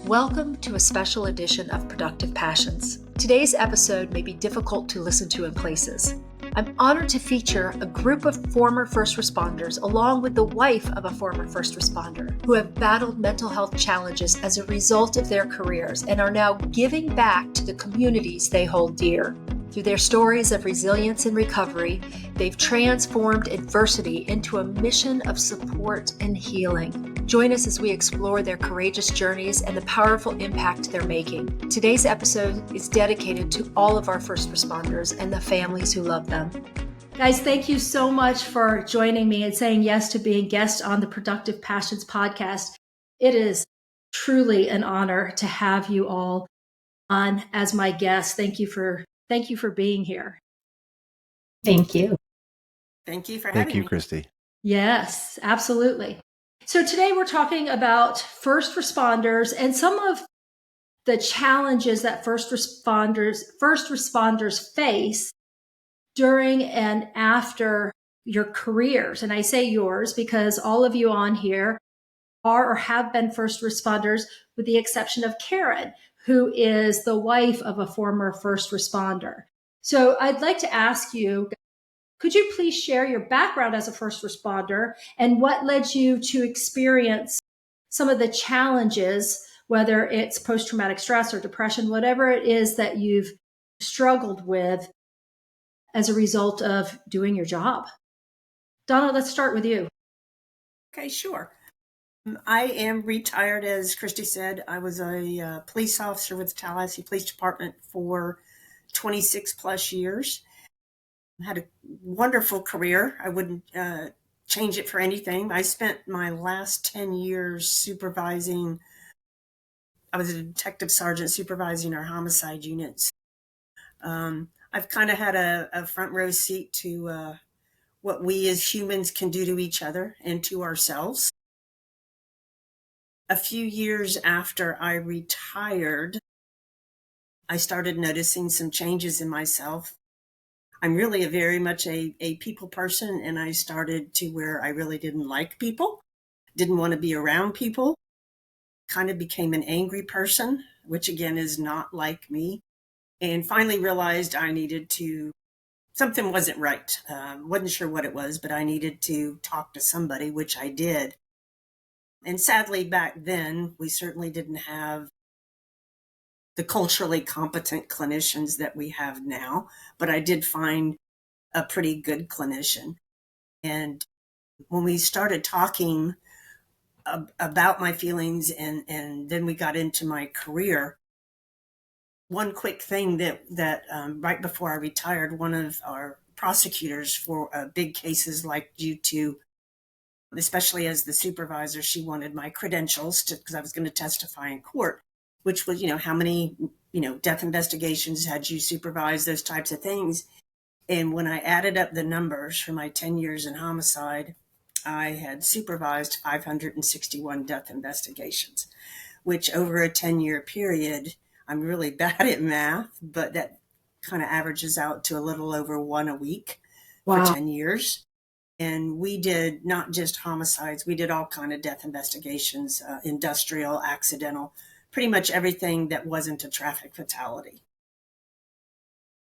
Welcome to a special edition of Productive Passions. Today's episode may be difficult to listen to in places. I'm honored to feature a group of former first responders along with the wife of a former first responder who have battled mental health challenges as a result of their careers and are now giving back to the communities they hold dear. Through their stories of resilience and recovery, they've transformed adversity into a mission of support and healing. Join us as we explore their courageous journeys and the powerful impact they're making. Today's episode is dedicated to all of our first responders and the families who love them. Guys, thank you so much for joining me and saying yes to being guest on the Productive Passions podcast. It is truly an honor to have you all on as my guests. Thank you for being here. Thank you. Thank you for having me. Thank you, Christy. Yes, absolutely. So today we're talking about first responders and some of the challenges that first responders face during and after your careers. And I say yours because all of you on here are or have been first responders, with the exception of Karen, who is the wife of a former first responder. So I'd like to ask you, could you please share your background as a first responder and what led you to experience some of the challenges, whether it's post-traumatic stress or depression, whatever it is that you've struggled with as a result of doing your job? Donna, let's start with you. Okay, sure. I am retired, as Christy said. I was a police officer with the Tallahassee Police Department for 26 plus years. I had a wonderful career. I wouldn't change it for anything. I spent my last 10 years supervising. I was a detective sergeant supervising our homicide units. I've kind of had a front row seat to what we as humans can do to each other and to ourselves. A few years after I retired, I started noticing some changes in myself. I'm really very much a people person, and I started to where I really didn't like people, didn't want to be around people, kind of became an angry person, which again is not like me, and finally realized I needed to, something wasn't right. Wasn't sure what it was, but I needed to talk to somebody, which I did. And sadly, back then, we certainly didn't have the culturally competent clinicians that we have now, but I did find a pretty good clinician. And when we started talking about my feelings and then we got into my career, one quick thing that right before I retired, one of our prosecutors for big cases like U2, especially as the supervisor, she wanted my credentials because I was going to testify in court, which was, how many, death investigations had you supervised, those types of things. And when I added up the numbers for my 10 years in homicide, I had supervised 561 death investigations, which over a 10-year period, I'm really bad at math, but that kind of averages out to a little over one a week for 10 years. And we did not just homicides, we did all kind of death investigations, industrial, accidental, pretty much everything that wasn't a traffic fatality.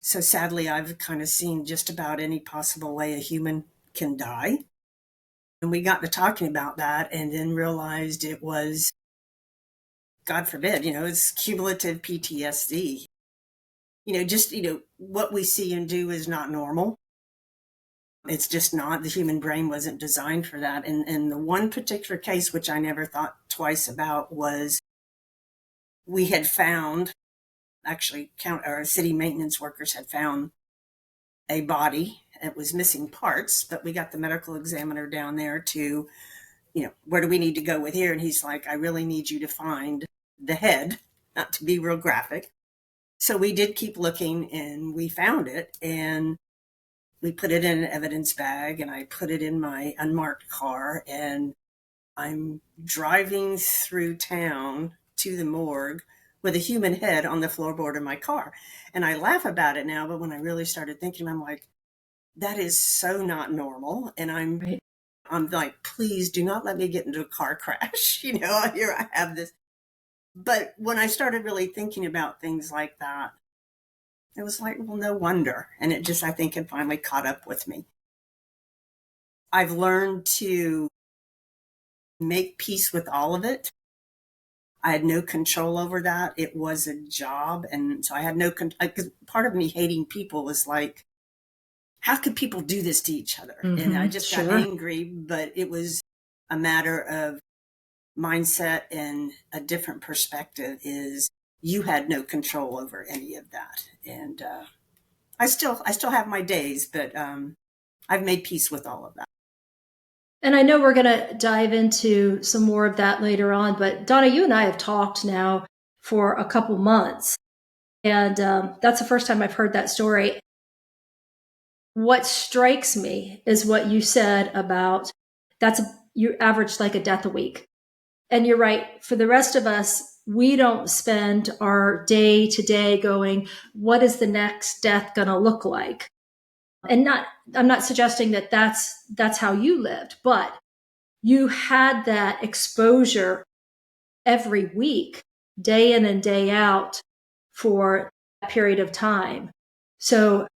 So sadly, I've kind of seen just about any possible way a human can die. And we got to talking about that and then realized it was, God forbid, it's cumulative PTSD. What we see and do is not normal. It's just not. The human brain wasn't designed for that. And the one particular case, which I never thought twice about, was we had found, our city maintenance workers had found a body. It was missing parts, but we got the medical examiner down there to, where do we need to go with here? And he's like, I really need you to find the head, not to be real graphic. So we did keep looking and we found it, and we put it in an evidence bag, and I put it in my unmarked car, and I'm driving through town to the morgue with a human head on the floorboard of my car. And I laugh about it now, but when I really started thinking, I'm like, that is so not normal. And I'm like, please do not let me get into a car crash. Here I have this. But when I started really thinking about things like that, it was like, well, no wonder. And it just, I think, had finally caught up with me. I've learned to make peace with all of it. I had no control over that. It was a job. And so I had no, because part of me hating people was like, how could people do this to each other? And I just got angry, but it was a matter of mindset and a different perspective. Is you had no control over any of that. And I still have my days, but I've made peace with all of that. And I know we're going to dive into some more of that later on, but Donna, you and I have talked now for a couple months, and that's the first time I've heard that story. What strikes me is what you said about you averaged like a death a week. And you're right. For the rest of us, we don't spend our day to day going, what is the next death going to look like? And I'm not suggesting that that's how you lived, but you had that exposure every week, day in and day out for that period of time. So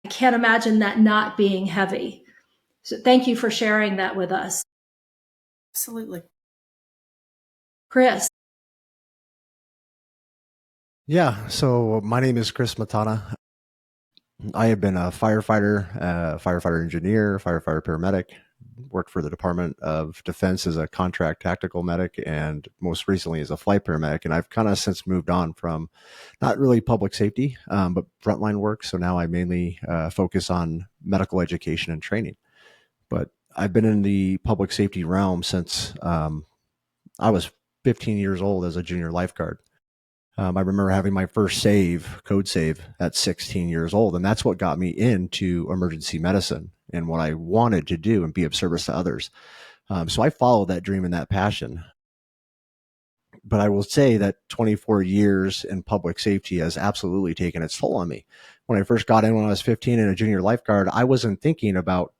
I can't imagine that not being heavy. So thank you for sharing that with us. Absolutely. Chris. Yeah, so my name is Chris Matana. I have been a firefighter, firefighter engineer, firefighter paramedic, worked for the Department of Defense as a contract tactical medic, and most recently as a flight paramedic. And I've kind of since moved on from not really public safety, but frontline work. So now I mainly focus on medical education and training. But I've been in the public safety realm since I was 15 years old as a junior lifeguard. I remember having my first code save at 16 years old. And that's what got me into emergency medicine and what I wanted to do and be of service to others. So I followed that dream and that passion. But I will say that 24 years in public safety has absolutely taken its toll on me. When I first got in when I was 15 and a junior lifeguard, I wasn't thinking about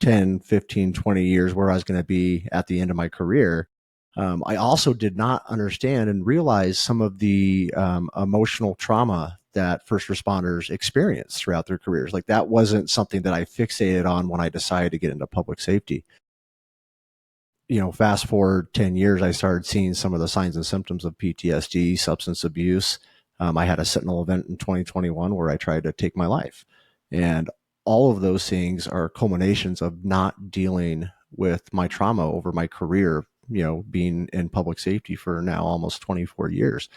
10, 15, 20 years where I was going to be at the end of my career. I also did not understand and realize some of the emotional trauma that first responders experience throughout their careers. Like that wasn't something that I fixated on when I decided to get into public safety. You know, fast forward 10 years, I started seeing some of the signs and symptoms of PTSD, substance abuse. I had a sentinel event in 2021 where I tried to take my life. And all of those things are culminations of not dealing with my trauma over my career, you know, being in public safety for now almost 24 years.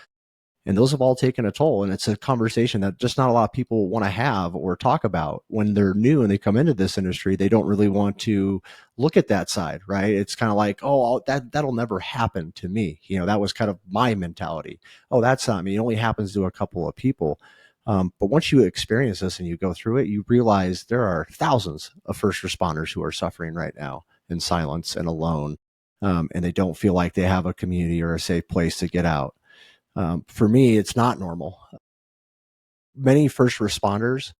And those have all taken a toll. And it's a conversation that just not a lot of people want to have or talk about when they're new and they come into this industry. They don't really want to look at that side, right? It's kind of like, oh, that'll never happen to me. You know, that was kind of my mentality. Oh, that's not me. It only happens to a couple of people. But once you experience this and you go through it, you realize there are thousands of first responders who are suffering right now in silence and alone. And they don't feel like they have a community or a safe place to get out. For me, it's not normal. Many first responders,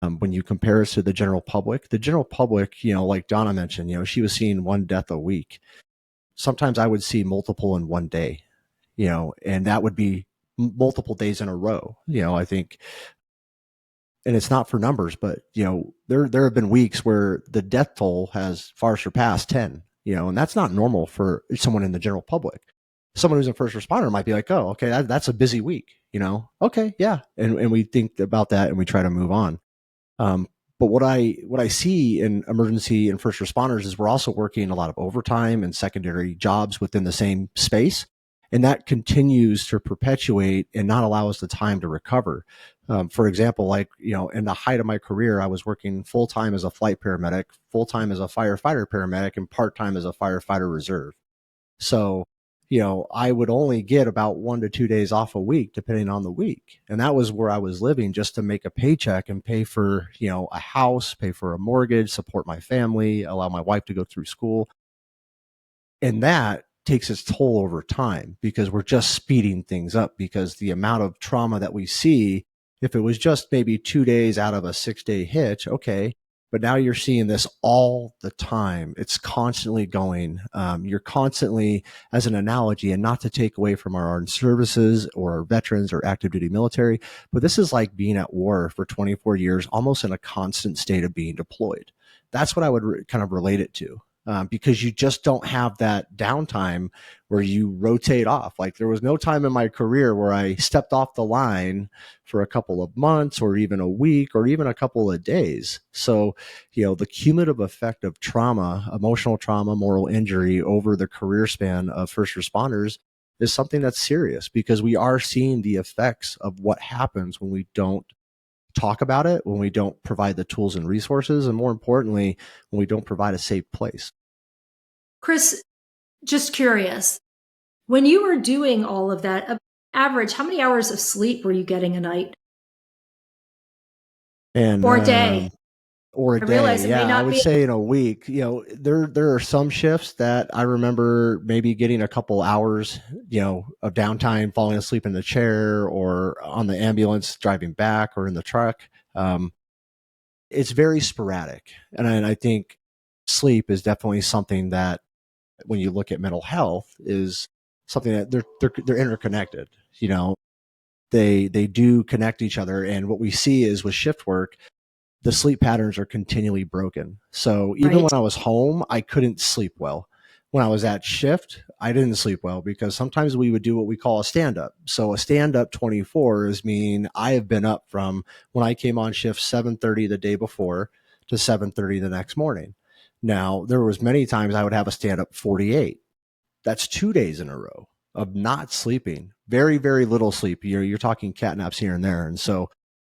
when you compare us to the general public, you know, like Donna mentioned, you know, she was seeing one death a week. Sometimes I would see multiple in one day, you know, and that would be multiple days in a row. You know, I think, and it's not for numbers, but you know, there have been weeks where the death toll has far surpassed 10, you know, and that's not normal for someone in the general public. Someone who's a first responder might be like, oh, okay, that's a busy week, you know? Okay, yeah. And we think about that and we try to move on. But what I see in emergency and first responders is we're also working a lot of overtime and secondary jobs within the same space. And that continues to perpetuate and not allow us the time to recover. For example, like, you know, in the height of my career, I was working full-time as a flight paramedic, full-time as a firefighter paramedic, and part-time as a firefighter reserve. So, you know, I would only get about 1 to 2 days off a week, depending on the week. And that was where I was living just to make a paycheck and pay for, you know, a house, pay for a mortgage, support my family, allow my wife to go through school. And that takes its toll over time because we're just speeding things up because the amount of trauma that we see, if it was just maybe 2 days out of a 6-day hitch, okay, But now you're seeing this all the time. It's constantly going. You're constantly, as an analogy, and not to take away from our armed services or our veterans or active duty military, but this is like being at war for 24 years, almost in a constant state of being deployed. That's what I would kind of relate it to. Because you just don't have that downtime where you rotate off. Like there was no time in my career where I stepped off the line for a couple of months or even a week or even a couple of days. So, the cumulative effect of trauma, emotional trauma, moral injury over the career span of first responders is something that's serious, because we are seeing the effects of what happens when we don't talk about it, when we don't provide the tools and resources, and more importantly, when we don't provide a safe place. Chris, just curious, when you were doing all of that, average, how many hours of sleep were you getting a night? And or a day? Or a I realize day. it may Yeah, I not would be. say in a week. There are some shifts that I remember maybe getting a couple hours, of downtime, falling asleep in the chair or on the ambulance driving back or in the truck. It's very sporadic. And I think sleep is definitely something that, when you look at mental health, is something that they're interconnected. They do connect each other. And what we see is with shift work, the sleep patterns are continually broken. So even when I was home, I couldn't sleep well. When I was at shift, I didn't sleep well, because sometimes we would do what we call a stand up. So a stand up 24 is mean I have been up from when I came on shift 7:30 the day before to 7:30 the next morning. Now, there was many times I would have a stand up 48. That's 2 days in a row of not sleeping. Very, very little sleep. You're talking cat naps here and there. And so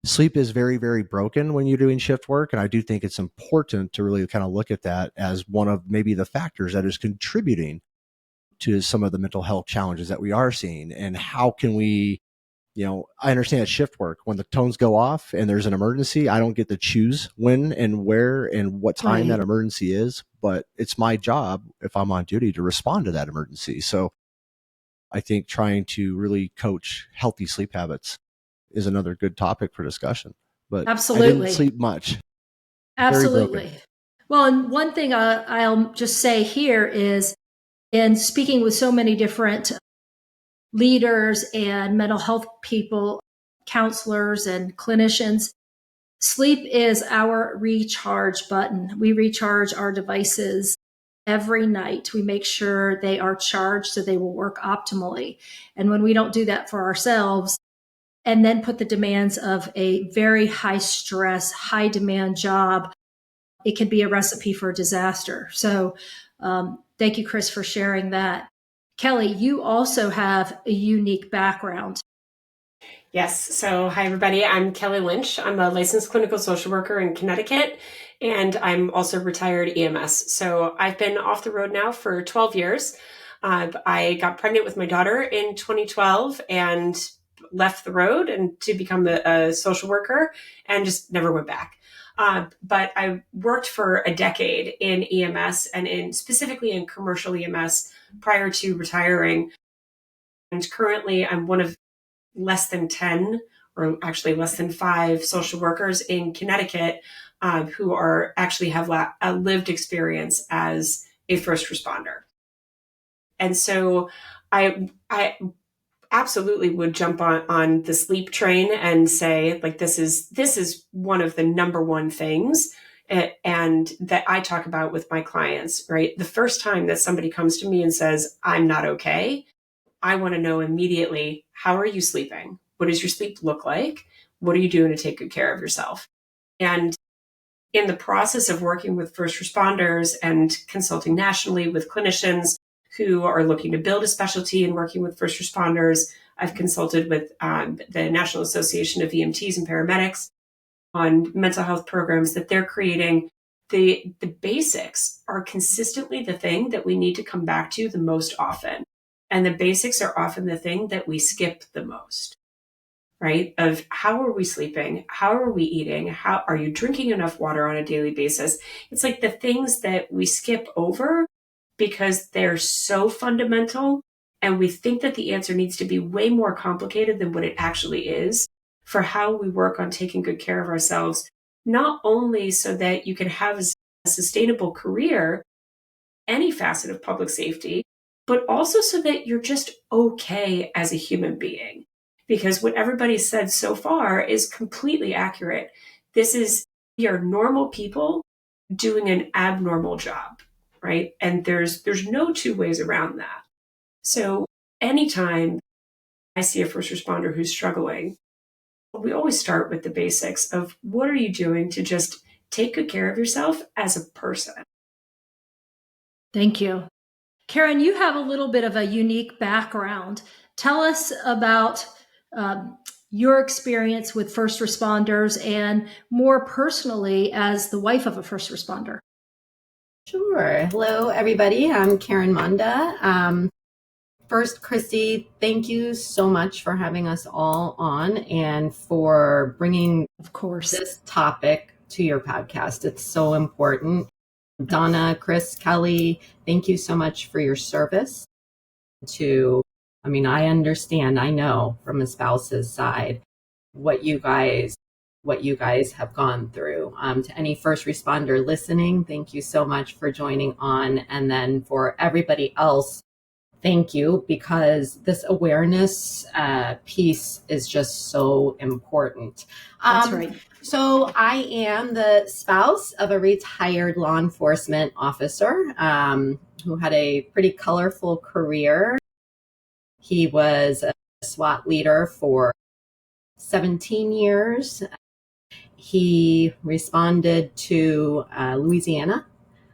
sleep is very, very broken when you're doing shift work. And I do think it's important to really kind of look at that as one of maybe the factors that is contributing to some of the mental health challenges that we are seeing. And how can we, I understand at shift work, when the tones go off and there's an emergency, I don't get to choose when and where and what time that emergency is, but it's my job, if I'm on duty, to respond to that emergency. So I think trying to really coach healthy sleep habits is another good topic for discussion. But Absolutely. I didn't sleep much. Absolutely. Well, and one thing I'll just say here is, in speaking with so many different leaders and mental health people, counselors and clinicians, sleep is our recharge button. We recharge our devices every night. We make sure they are charged so they will work optimally. And when we don't do that for ourselves, and then put the demands of a very high stress, high demand job, it can be a recipe for disaster. So thank you, Chris, for sharing that. Kelly, you also have a unique background. Yes. So, hi, everybody. I'm Kelly Lynch. I'm a licensed clinical social worker in Connecticut, and I'm also retired EMS. So, I've been off the road now for 12 years. I got pregnant with my daughter in 2012 and left the road and to become a social worker, and just never went back. But I worked for a decade in EMS and specifically in commercial EMS prior to retiring. And currently, I'm one of less than 10, or actually less than 5 social workers in Connecticut who actually have a lived experience as a first responder. And so I absolutely would jump on the sleep train and say, like, this is one of the number one things and that I talk about with my clients, right? The first time that somebody comes to me and says, I'm not okay, I want to know immediately, how are you sleeping? What does your sleep look like? What are you doing to take good care of yourself? And in the process of working with first responders and consulting nationally with clinicians who are looking to build a specialty in working with first responders, I've consulted with the National Association of EMTs and Paramedics on mental health programs that they're creating. The basics are consistently the thing that we need to come back to the most often. And the basics are often the thing that we skip the most, right? Of how are we sleeping? How are we eating? How are you drinking enough water on a daily basis? It's like the things that we skip over because they're so fundamental. And we think that the answer needs to be way more complicated than what it actually is for how we work on taking good care of ourselves not only so that you can have a sustainable career, any facet of public safety, but also so that you're just okay as a human being. Because what everybody said so far is completely accurate. We are normal people doing an abnormal job, right? And there's no two ways around that. So anytime I see a first responder who's struggling, we always start with the basics of what are you doing to just take good care of yourself as a person. Thank you. Karen, you have a little bit of a unique background. Tell us about your experience with first responders and more personally as the wife of a first responder. Sure. Hello, everybody. I'm Karen Munda. First, Christy, thank you so much for having us all on and for bringing, of course, this topic to your podcast. It's so important. Donna, Chris, Kelly, thank you so much for your service I understand, I know from a spouse's side what you guys have gone through. To any first responder listening, thank you so much for joining on. And then for everybody else, thank you, because this awareness piece is just so important. That's right. So I am the spouse of a retired law enforcement officer who had a pretty colorful career. He was a SWAT leader for 17 years. He responded to Louisiana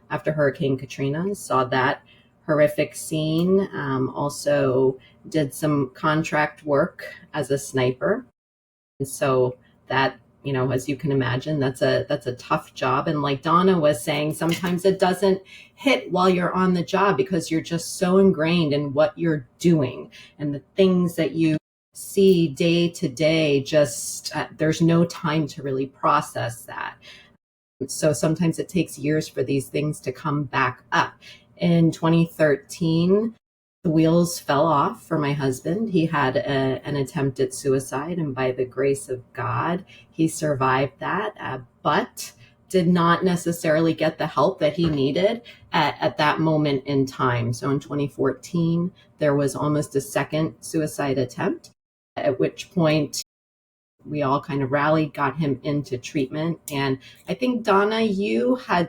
after Hurricane Katrina, saw that horrific scene, also did some contract work as a sniper. And so that, as you can imagine, that's a tough job. And like Donna was saying, sometimes it doesn't hit while you're on the job because you're just so ingrained in what you're doing and the things that you see day to day, just there's no time to really process that. So sometimes it takes years for these things to come back up. In 2013, the wheels fell off for my husband. He had an attempt at suicide, and by the grace of God, he survived that, but did not necessarily get the help that he needed at that moment in time. So in 2014, there was almost a second suicide attempt, at which point we all kind of rallied, got him into treatment. And I think, Donna, I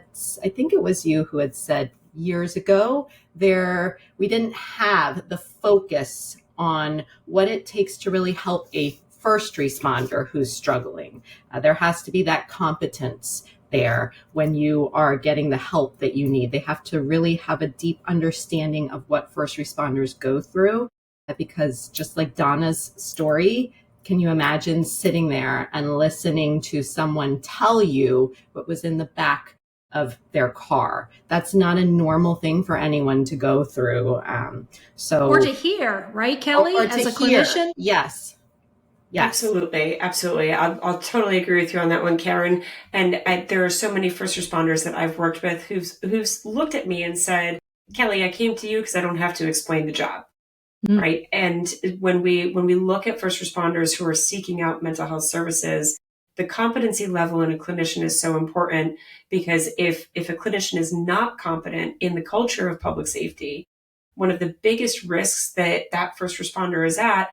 think it was you who had said years ago, we didn't have the focus on what it takes to really help a first responder who's struggling. There has to be that competence there when you are getting the help that you need. They have to really have a deep understanding of what first responders go through, because just like Donna's story, can you imagine sitting there and listening to someone tell you what was in the back of their car? That's not a normal thing for anyone to go through. Or to hear, right, Kelly, or as a hear. clinician? Yes. Absolutely. I'll totally agree with you on that one, Karen. And there are so many first responders that I've worked with who's looked at me and said, Kelly, I came to you because I don't have to explain the job. Right. And when we look at first responders who are seeking out mental health services, the competency level in a clinician is so important, because if a clinician is not competent in the culture of public safety, one of the biggest risks that first responder is at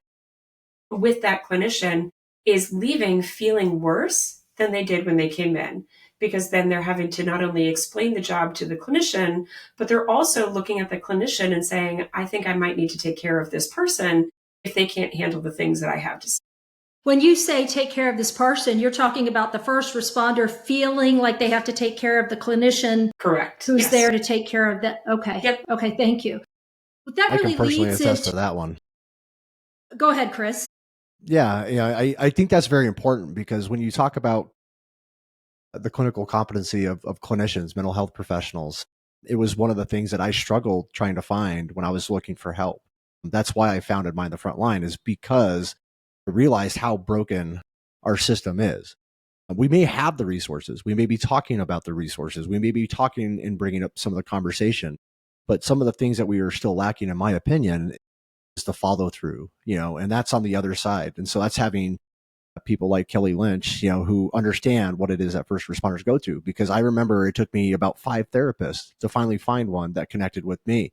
with that clinician is leaving feeling worse than they did when they came in. Because then they're having to not only explain the job to the clinician, but they're also looking at the clinician and saying, I think I might need to take care of this person if they can't handle the things that I have to say. When you say take care of this person, you're talking about the first responder feeling like they have to take care of the clinician. Correct. Who's there to take care of that. Okay. Yep. Okay. Thank you. But that really I can personally leads attest to that one. Go ahead, Chris. Yeah. I think that's very important, because when you talk about the clinical competency of clinicians, mental health professionals, it was one of the things that I struggled trying to find when I was looking for help. That's why I founded Mind the Front Line, is because I realized how broken our system is. We may have the resources. We may be talking about the resources. We may be talking and bringing up some of the conversation, but some of the things that we are still lacking, in my opinion, is the follow through, and that's on the other side. And so that's having people like Kelly Lynch, who understand what it is that first responders go through. Because I remember it took me about 5 therapists to finally find one that connected with me.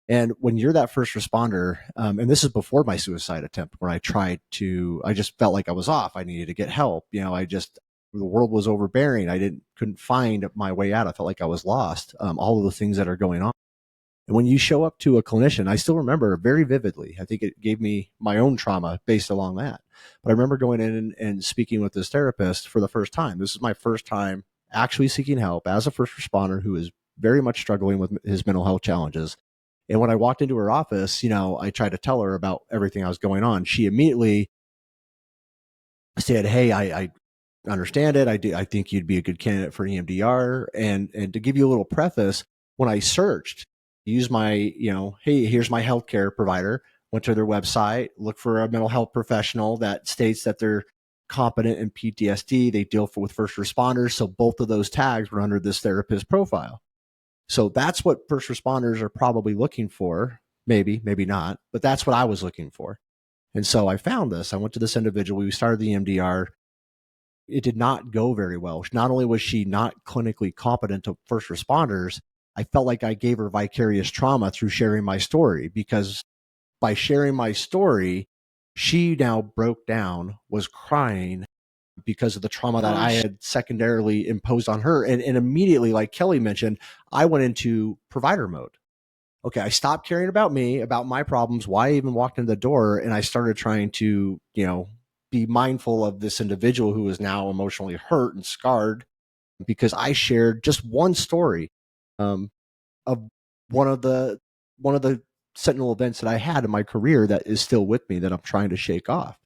And when you're that first responder, and this is before my suicide attempt, when I just felt like I was off. I needed to get help. The world was overbearing. Couldn't find my way out. I felt like I was lost. All of the things that are going on. And when you show up to a clinician, I still remember very vividly. I think it gave me my own trauma based along that. But I remember going in and speaking with this therapist for the first time. This is my first time actually seeking help as a first responder who is very much struggling with his mental health challenges. And when I walked into her office, I tried to tell her about everything that was going on. She immediately said, "Hey, I understand it. I think you'd be a good candidate for EMDR." And to give you a little preface, when I searched, use my, hey, here's my healthcare provider, went to their website, look for a mental health professional that states that they're competent in PTSD. They deal with first responders. So both of those tags were under this therapist profile. So that's what first responders are probably looking for. Maybe not, but that's what I was looking for. And so I found this. I went to this individual. We started the EMDR. It did not go very well. Not only was she not clinically competent to first responders, I felt like I gave her vicarious trauma through sharing my story, because by sharing my story, she now broke down, was crying because of the trauma that I had secondarily imposed on her. And immediately, like Kelly mentioned, I went into provider mode. Okay, I stopped caring about me, about my problems, why I even walked in the door, and I started trying to, be mindful of this individual who is now emotionally hurt and scarred because I shared just one story of one of the sentinel events that I had in my career that is still with me that I'm trying to shake off.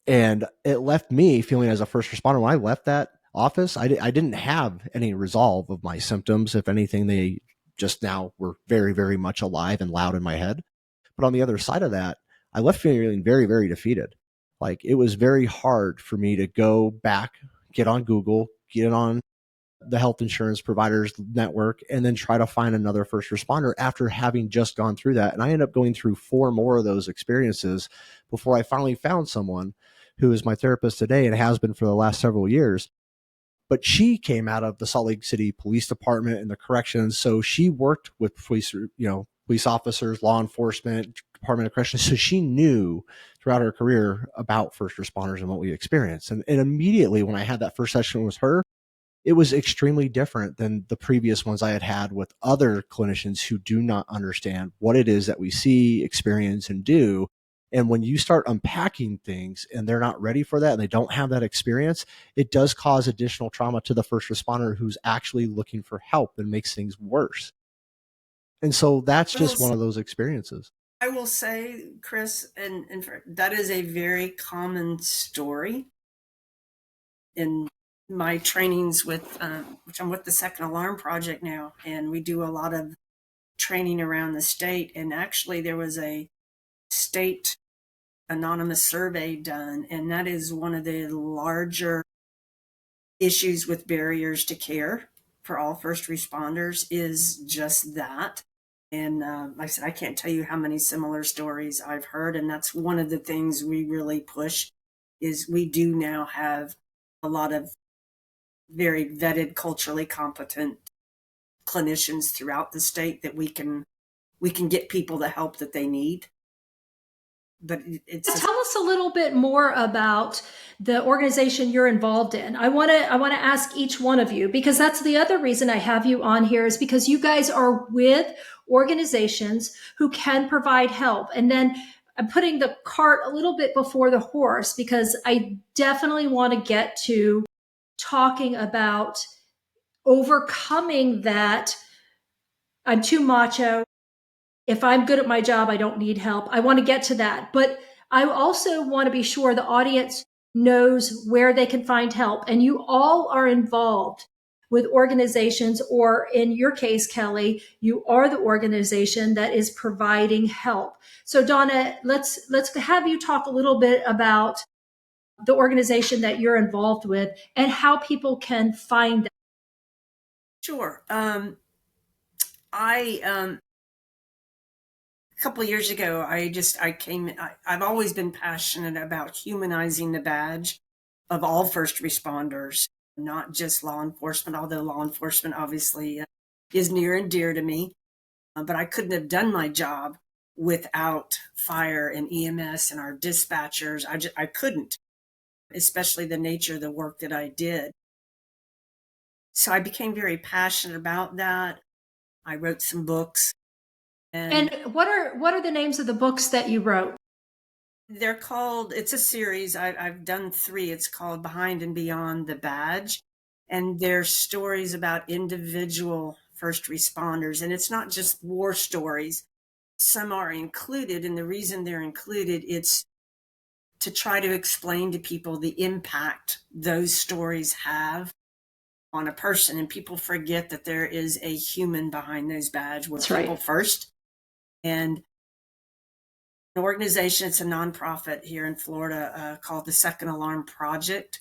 And it left me feeling, as a first responder, when I left that office, I didn't have any resolve of my symptoms. If anything, they just now were very, very much alive and loud in my head. But on the other side of that, I left feeling very, very defeated. Like, it was very hard for me to go back, get on Google, get on the health insurance providers network, and then try to find another first responder after having just gone through that. And I ended up going through 4 more of those experiences before I finally found someone who is my therapist today and has been for the last several years. But she came out of the Salt Lake City Police Department and the corrections. So she worked with police officers, law enforcement, Department of Corrections. So she knew throughout her career about first responders and what we experience. And immediately when I had that first session with her, it was extremely different than the previous ones I had had with other clinicians who do not understand what it is that we see, experience, and do. And when you start unpacking things and they're not ready for that and they don't have that experience, it does cause additional trauma to the first responder who's actually looking for help, and makes things worse. And so that's just one of those experiences. I will say, Chris, and that is a very common story in my trainings with, which I'm with the Second Alarm Project now, and we do a lot of training around the state. And actually, there was a state anonymous survey done, and that is one of the larger issues with barriers to care for all first responders, is just that. And like I said, I can't tell you how many similar stories I've heard, and that's one of the things we really push. Is we do now have a lot of very vetted, culturally competent clinicians throughout the state that we can get people the help that they need. But tell us a little bit more about the organization you're involved in. I want to ask each one of you, because that's the other reason I have you on here, is because you guys are with organizations who can provide help. And then I'm putting the cart a little bit before the horse, because I definitely want to get to talking about overcoming that I'm too macho. If I'm good at my job, I don't need help. I want to get to that. But I also want to be sure the audience knows where they can find help. And you all are involved with organizations, or in your case, Kelly, you are the organization that is providing help. So Donna, let's have you talk a little bit about the organization that you're involved with and how people can find that. Sure. couple of years ago, I've always been passionate about humanizing the badge of all first responders, not just law enforcement, although law enforcement obviously is near and dear to me. But I couldn't have done my job without fire and EMS and our dispatchers. I couldn't, especially the nature of the work that I did. So I became very passionate about that. I wrote some books. And what are the names of the books that you wrote? They're called, it's a series. I've done 3. It's called Behind and Beyond the Badge. And they're stories about individual first responders. And it's not just war stories. Some are included. And the reason they're included, it's to try to explain to people the impact those stories have on a person. And people forget that there is a human behind those badges. We're people first. And an organization, it's a nonprofit here in Florida called the Second Alarm Project,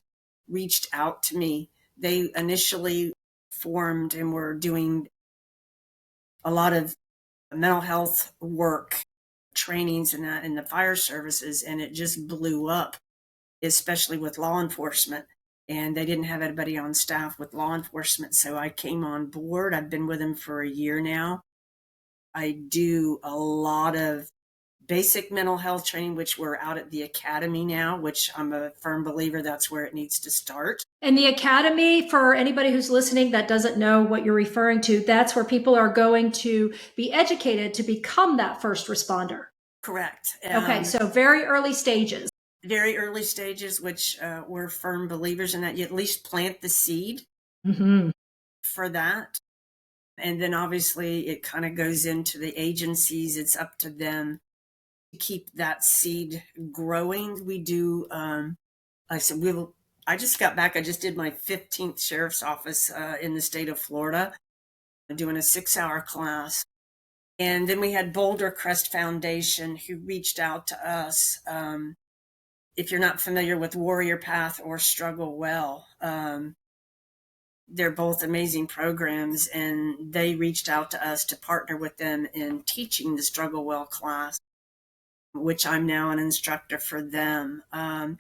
reached out to me. They initially formed and were doing a lot of mental health work, trainings and that in the fire services, and it just blew up, especially with law enforcement. And they didn't have anybody on staff with law enforcement, so I came on board. I've been with them for a year now. I do a lot of basic mental health training, which we're out at the academy now, which I'm a firm believer that's where it needs to start. And the academy, for anybody who's listening that doesn't know what you're referring to, that's where people are going to be educated to become that first responder. Correct. Okay, so very early stages. Very early stages, which we're firm believers in that. You at least plant the seed for that. And then obviously it kind of goes into the agencies. It's up to them to keep that seed growing. We do, I just got back. I just did my 15th sheriff's office in the state of Florida, doing a 6-hour class. And then we had Boulder Crest Foundation who reached out to us. If you're not familiar with Warrior Path or Struggle Well, they're both amazing programs, and they reached out to us to partner with them in teaching the Struggle Well class, which I'm now an instructor for them. And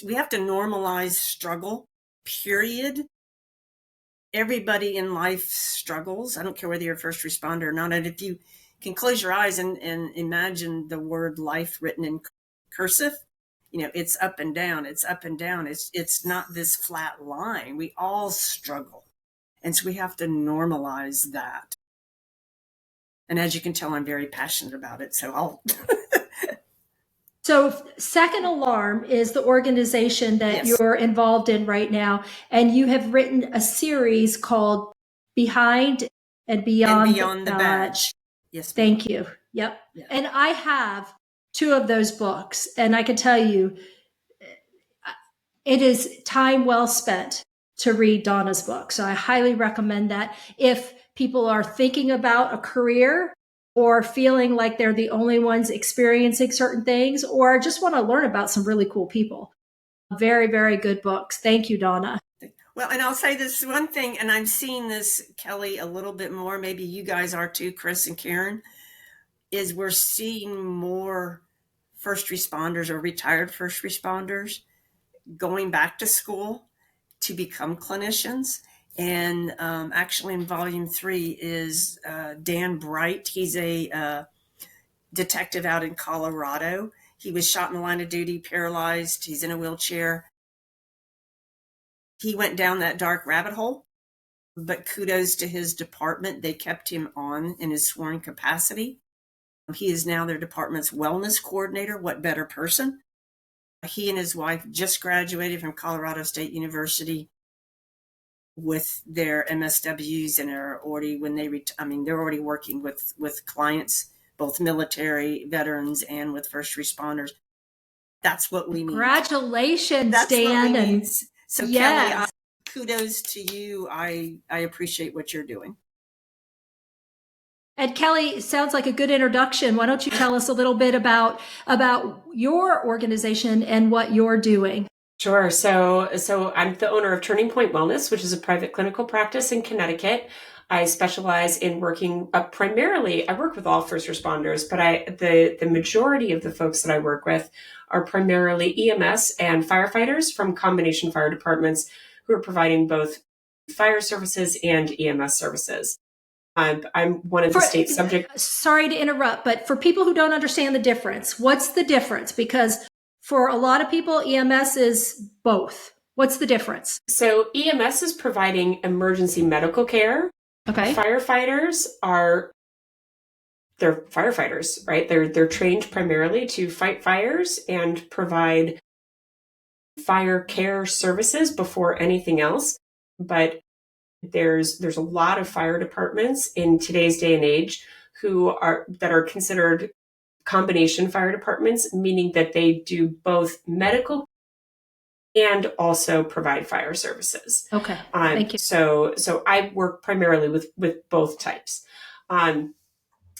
we have to normalize struggle, period. Everybody in life struggles. I don't care whether you're a first responder or not. And if you can close your eyes and imagine the word life written in cursive, it's up and down. It's up and down. It's not this flat line. We all struggle. And so we have to normalize that. And as you can tell, I'm very passionate about it. So I'll. So Second Alarm is the organization that you're involved in right now. And you have written a series called Behind and Beyond the Badge. Yes. Thank you. Yep. Yeah. And I have 2 of those books. And I can tell you, it is time well spent to read Donna's book. So I highly recommend that. If people are thinking about a career or feeling like they're the only ones experiencing certain things, or just want to learn about some really cool people. Very, very good books. Thank you, Donna. Well, and I'll say this one thing, and I'm seeing this, Kelly, a little bit more, maybe you guys are too, Chris and Karen, is we're seeing more first responders or retired first responders going back to school to become clinicians. And actually in volume 3 is Dan Bright. He's a detective out in Colorado. He was shot in the line of duty, paralyzed. He's in a wheelchair. He went down that dark rabbit hole, but kudos to his department. They kept him on in his sworn capacity. He is now their department's wellness coordinator. What better person? He and his wife just graduated from Colorado State University with their MSWs, and are already, they're already working with clients, both military, veterans, and with first responders. That's what we need. Congratulations, Dan. So yes. Kelly, kudos to you. I appreciate what you're doing. And Kelly, it sounds like a good introduction. Why don't you tell us a little bit about your organization and what you're doing? Sure. So I'm the owner of Turning Point Wellness, which is a private clinical practice in Connecticut. I specialize in working primarily, I work with all first responders, but the majority of the folks that I work with are primarily EMS and firefighters from combination fire departments who are providing both fire services and EMS services. I'm one of the state subject. Sorry to interrupt, but for people who don't understand the difference, what's the difference? Because for a lot of people, EMS is both. What's the difference? So EMS is providing emergency medical care. Okay. Firefighters they're firefighters, right? They're trained primarily to fight fires and provide fire care services before anything else. But there's a lot of fire departments in today's day and age that are considered combination fire departments, meaning that they do both medical and also provide fire services. Okay, thank you. So I work primarily with both types.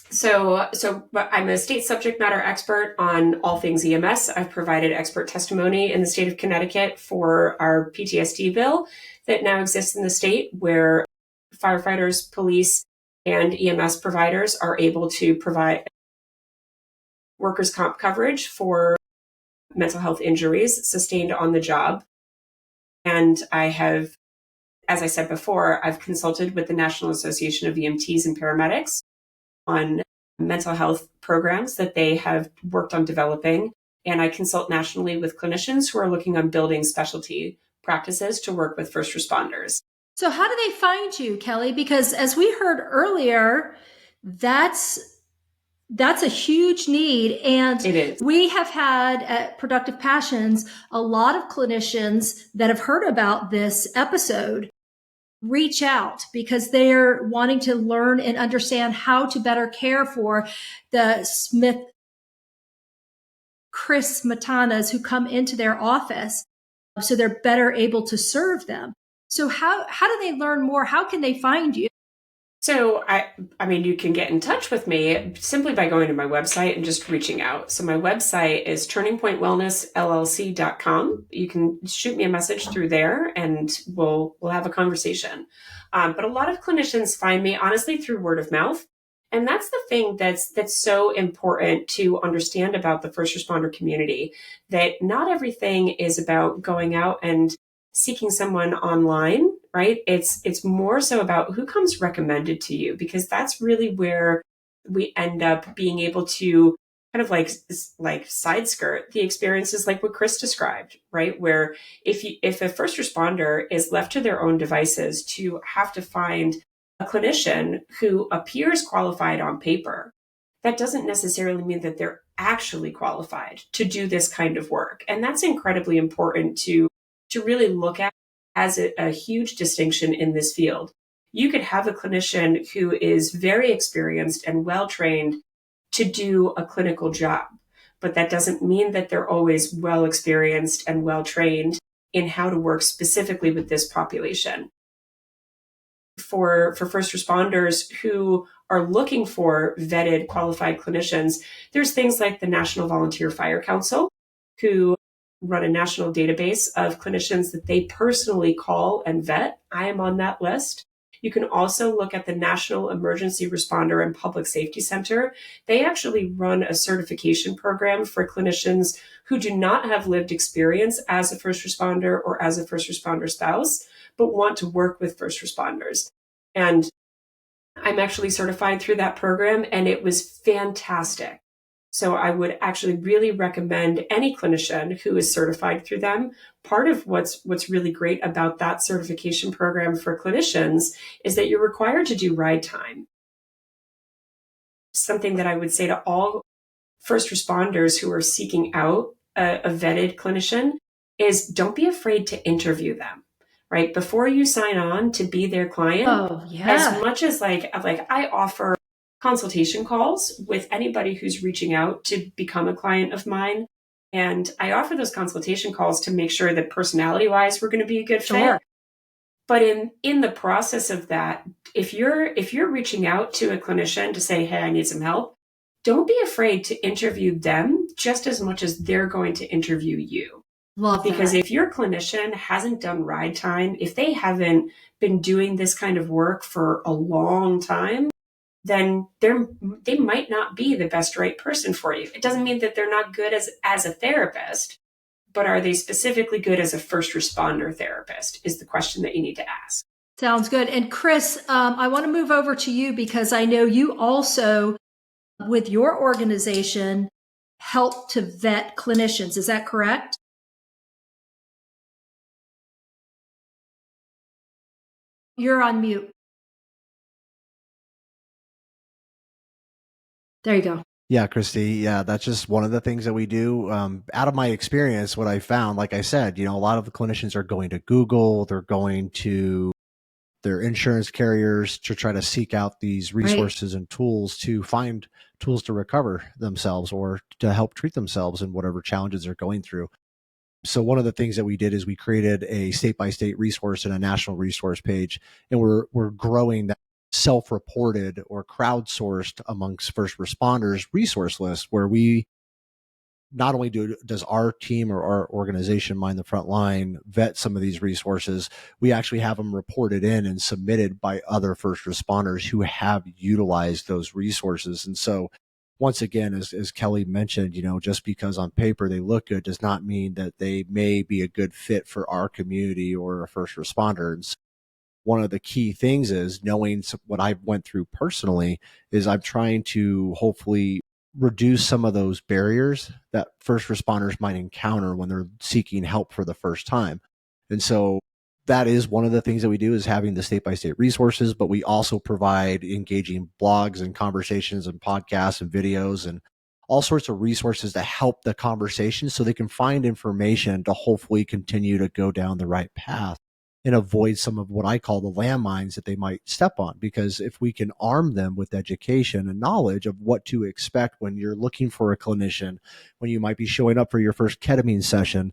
So I'm a state subject matter expert on all things EMS. I've provided expert testimony in the state of Connecticut for our PTSD bill that now exists in the state, where firefighters, police, and EMS providers are able to provide workers' comp coverage for mental health injuries sustained on the job. And I have, as I said before, I've consulted with the National Association of EMTs and Paramedics on mental health programs that they have worked on developing. And I consult nationally with clinicians who are looking on building specialty practices to work with first responders. So how do they find you, Kelly? Because as we heard earlier, that's a huge need. And It is. We have had at Productive Passions a lot of clinicians that have heard about this episode reach out because they're wanting to learn and understand how to better care for the Chris Matanas who come into their office so they're better able to serve them. So how do they learn more? How can they find you? So, I mean, you can get in touch with me simply by going to my website and just reaching out. So my website is turningpointwellnessllc.com. You can shoot me a message through there and we'll have a conversation. But a lot of clinicians find me honestly through word of mouth. And that's the thing that's so important to understand about the first responder community, that not everything is about going out and seeking someone online, right? It's more so about who comes recommended to you, because that's really where we end up being able to kind of like side skirt the experiences like what Chris described, right? Where if a first responder is left to their own devices to have to find a clinician who appears qualified on paper, that doesn't necessarily mean that they're actually qualified to do this kind of work. And that's incredibly important to really look at as a huge distinction in this field. You could have a clinician who is very experienced and well-trained to do a clinical job, but that doesn't mean that they're always well-experienced and well-trained in how to work specifically with this population. For first responders who are looking for vetted, qualified clinicians, there's things like the National Volunteer Fire Council, who run a national database of clinicians that they personally call and vet. I am on that list. You can also look at the National Emergency Responder and Public Safety Center. They actually run a certification program for clinicians who do not have lived experience as a first responder or as a first responder spouse, but want to work with first responders. And I'm actually certified through that program, and it was fantastic. So I would actually really recommend any clinician who is certified through them. Part of what's really great about that certification program for clinicians is that you're required to do ride time. Something that I would say to all first responders who are seeking out a vetted clinician is don't be afraid to interview them, right? Before you sign on to be their client, as much as like I offer consultation calls with anybody who's reaching out to become a client of mine. And I offer those consultation calls to make sure that personality-wise, we're going to be a good fit. But in the process of that, if you're reaching out to a clinician to say, hey, I need some help, don't be afraid to interview them just as much as they're going to interview you. Love Because that. if your clinician hasn't done ride time, if they haven't been doing this kind of work for a long time, then they might not be the best right person for you. It doesn't mean that they're not good as a therapist, but are they specifically good as a first responder therapist is the question that you need to ask. Sounds good. And Chris, I want to move over to you because I know you also, with your organization, help to vet clinicians. Is that correct? You're on mute. There you go. Yeah, Christy. Yeah, that's just one of the things that we do. Out of my experience, what I found, like I said, a lot of the clinicians are going to Google, they're going to their insurance carriers to try to seek out these resources and tools to find tools to recover themselves or to help treat themselves in whatever challenges they're going through. So one of the things that we did is we created a state-by-state resource and a national resource page, and we're growing that self-reported or crowdsourced amongst first responders resource list, where we not only does our team or our organization, Mind the Front Line, vet some of these resources, we actually have them reported in and submitted by other first responders who have utilized those resources. And so once again, as Kelly mentioned, just because on paper they look good does not mean that they may be a good fit for our community or a first responder. And so one of the key things is knowing what I went through personally is I'm trying to hopefully reduce some of those barriers that first responders might encounter when they're seeking help for the first time. And so that is one of the things that we do is having the state-by-state resources, but we also provide engaging blogs and conversations and podcasts and videos and all sorts of resources to help the conversation so they can find information to hopefully continue to go down the right path and avoid some of what I call the landmines that they might step on. Because if we can arm them with education and knowledge of what to expect when you're looking for a clinician, when you might be showing up for your first ketamine session,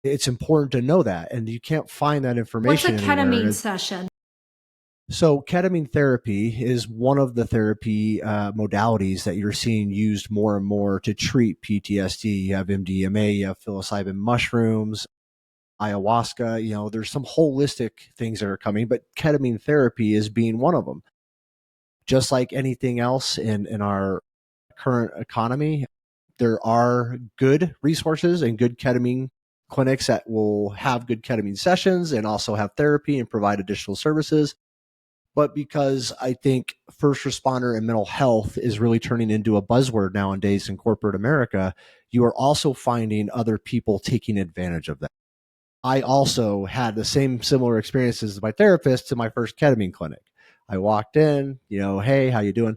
it's important to know that. And you can't find that information anywhere. What's a ketamine session? So ketamine therapy is one of the therapy modalities that you're seeing used more and more to treat PTSD. You have MDMA, you have psilocybin mushrooms, ayahuasca, there's some holistic things that are coming, but ketamine therapy is being one of them. Just like anything else in our current economy, there are good resources and good ketamine clinics that will have good ketamine sessions and also have therapy and provide additional services. But because I think first responder and mental health is really turning into a buzzword nowadays in corporate America, you are also finding other people taking advantage of that. I also had the same similar experiences as my therapist to my first ketamine clinic. I walked in, hey, how you doing?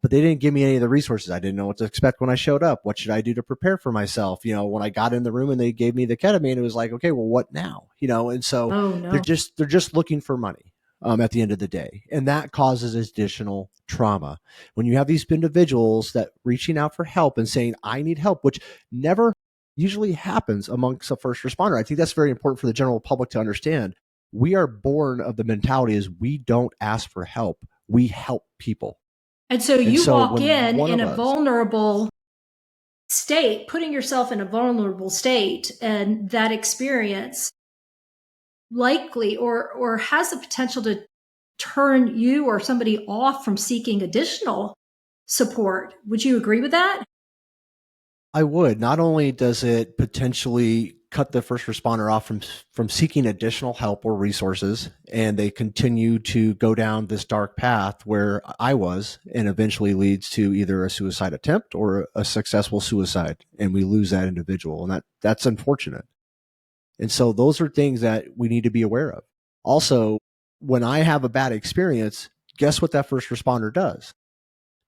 But they didn't give me any of the resources. I didn't know what to expect when I showed up. What should I do to prepare for myself? When I got in the room and they gave me the ketamine, it was like, okay, well, what now? And so they're just looking for money at the end of the day. And that causes additional trauma. When you have these individuals that reaching out for help and saying, I need help, which never usually happens amongst a first responder. I think that's very important for the general public to understand. We are born of the mentality is we don't ask for help. We help people. And so you walk in a vulnerable state, putting yourself in a vulnerable state, and that experience likely or has the potential to turn you or somebody off from seeking additional support. Would you agree with that? I would. Not only does it potentially cut the first responder off from seeking additional help or resources, and they continue to go down this dark path where I was, and eventually leads to either a suicide attempt or a successful suicide, and we lose that individual, and that's unfortunate. And so those are things that we need to be aware of. Also, when I have a bad experience, guess what that first responder does?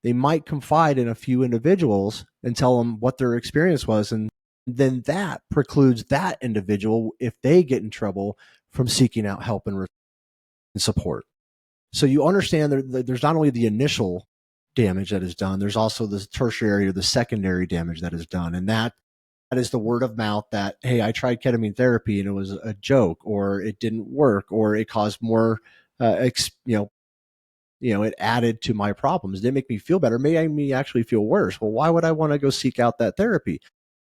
They might confide in a few individuals and tell them what their experience was. And then that precludes that individual, if they get in trouble, from seeking out help and support. So you understand that there's not only the initial damage that is done, there's also the tertiary or the secondary damage that is done. And that is the word of mouth that, hey, I tried ketamine therapy and it was a joke, or it didn't work, or it caused more, it added to my problems. It didn't make me feel better. It made me actually feel worse. Well, why would I want to go seek out that therapy?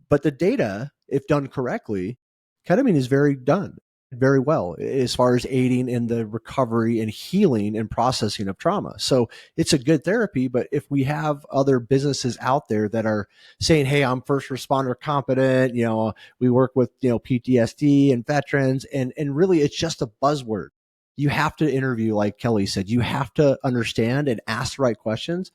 But the data if done correctly, ketamine is very well as far as aiding in the recovery and healing and processing of trauma. So it's a good therapy. But if we have other businesses out there that are saying, hey, I'm first responder competent, we work with, PTSD and veterans, and really it's just a buzzword. You have to interview, like Kelly said, you have to understand and ask the right questions.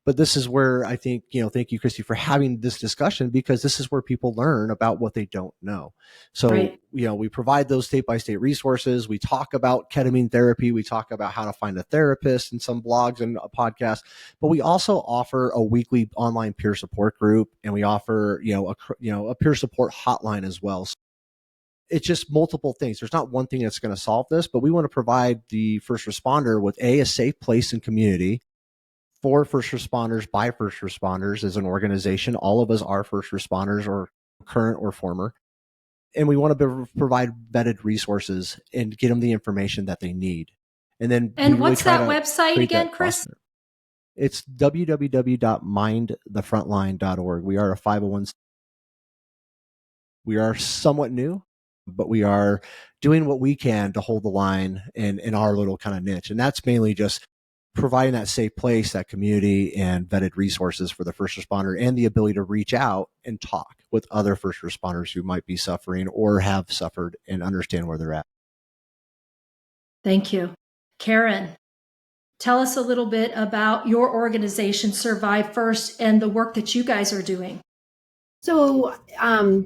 But this is where I think, thank you, Christy, for having this discussion, because this is where people learn about what they don't know. So, Right. We provide those state-by-state resources. We talk about ketamine therapy. We talk about how to find a therapist in some blogs and a podcast, but we also offer a weekly online peer support group, and we offer, a peer support hotline as well. So it's just multiple things. There's not one thing that's going to solve this, but we want to provide the first responder with a safe place and community for first responders by first responders as an organization. All of us are first responders, or current or former. And we want to provide vetted resources and get them the information that they need. And then what's that website again, Chris? It's www.mindthefrontline.org. We are a 501. We are somewhat new, but we are doing what we can to hold the line in our little kind of niche. And that's mainly just providing that safe place, that community, and vetted resources for the first responder, and the ability to reach out and talk with other first responders who might be suffering or have suffered and understand where they're at. Thank you. Karen, tell us a little bit about your organization, Survive First, and the work that you guys are doing. So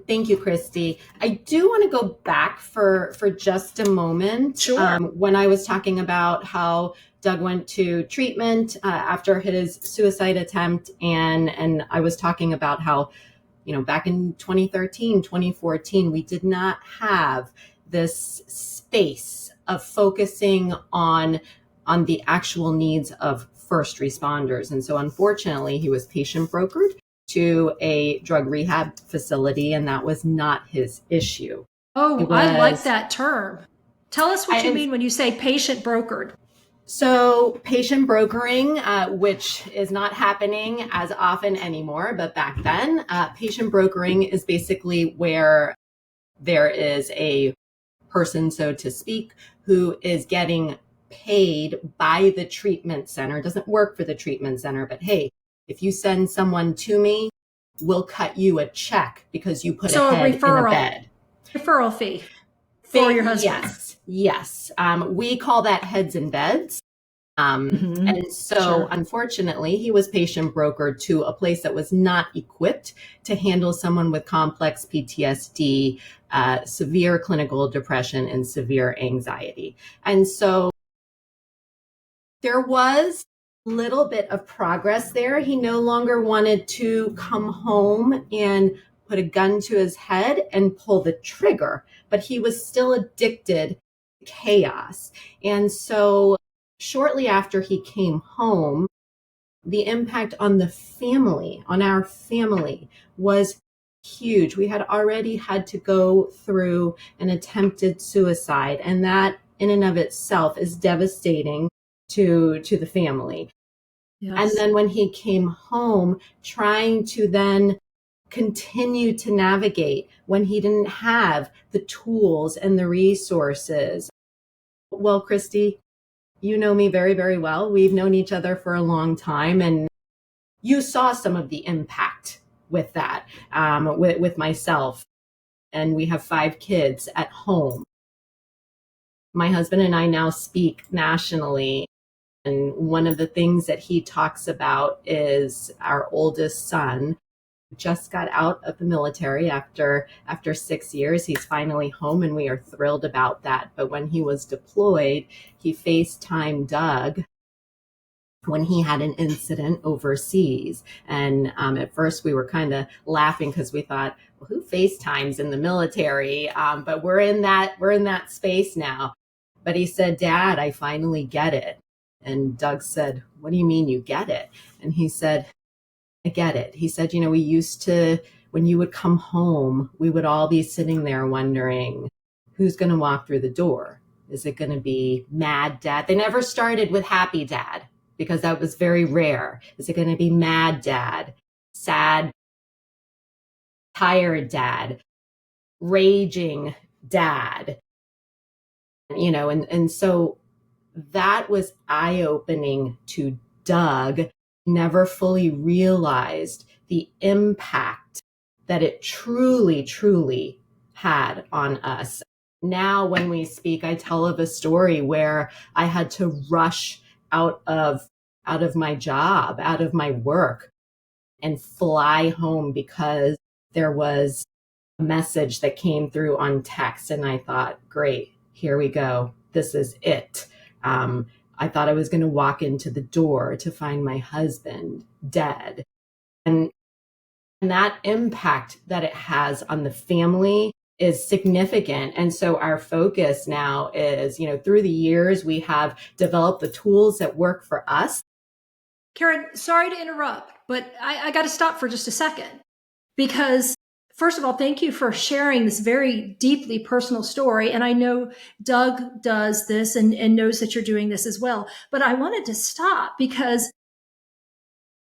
thank you, Christy. I do want to go back for just a moment. Sure. When I was talking about how Doug went to treatment after his suicide attempt, and I was talking about how, back in 2013, 2014, we did not have this space of focusing on the actual needs of first responders. And so unfortunately, he was patient brokered to a drug rehab facility, and that was not his issue. Oh, I like that term. Tell us what you mean when you say patient brokered. So patient brokering, which is not happening as often anymore, but back then, patient brokering is basically where there is a person, so to speak, who is getting paid by the treatment center. It doesn't work for the treatment center, but hey, if you send someone to me, we'll cut you a check because you put a head in a bed. Referral fee for your husband. Yes. We call that heads in beds. And so unfortunately, he was patient brokered to a place that was not equipped to handle someone with complex PTSD, severe clinical depression, and severe anxiety. And so there was little bit of progress there. He no longer wanted to come home and put a gun to his head and pull the trigger, but he was still addicted to chaos. And so shortly after he came home, the impact on the family, on our family, was huge. We had already had to go through an attempted suicide, and that in and of itself is devastating to the family. Yes. And then when he came home, trying to then continue to navigate when he didn't have the tools and the resources. Well, Christy, you know me very, very well. We've known each other for a long time, and you saw some of the impact with that, with myself. And we have 5 kids at home. My husband and I now speak nationally. And one of the things that he talks about is our oldest son just got out of the military after 6 years. He's finally home, and we are thrilled about that. But when he was deployed, he FaceTimed Doug when he had an incident overseas. And at first we were kind of laughing because we thought, well, who FaceTimes in the military? But we're in that space now. But he said, Dad, I finally get it. And Doug said, what do you mean you get it? And he said, I get it. He said, we used to, when you would come home, we would all be sitting there wondering, who's going to walk through the door? Is it going to be mad dad? They never started with happy dad because that was very rare. Is it going to be mad dad, sad, tired dad? raging dad, and so that was eye-opening to Doug. Never fully realized the impact that it truly, truly had on us. Now, when we speak, I tell of a story where I had to rush out of my job, out of my work, and fly home because there was a message that came through on text. And I thought, great, here we go. This is it. I thought I was going to walk into the door to find my husband dead. And that impact that it has on the family is significant. And so our focus now is, through the years, we have developed the tools that work for us. Karen, sorry to interrupt, but I got to stop for just a second, because first of all, thank you for sharing this very deeply personal story. And I know Doug does this and knows that you're doing this as well. But I wanted to stop because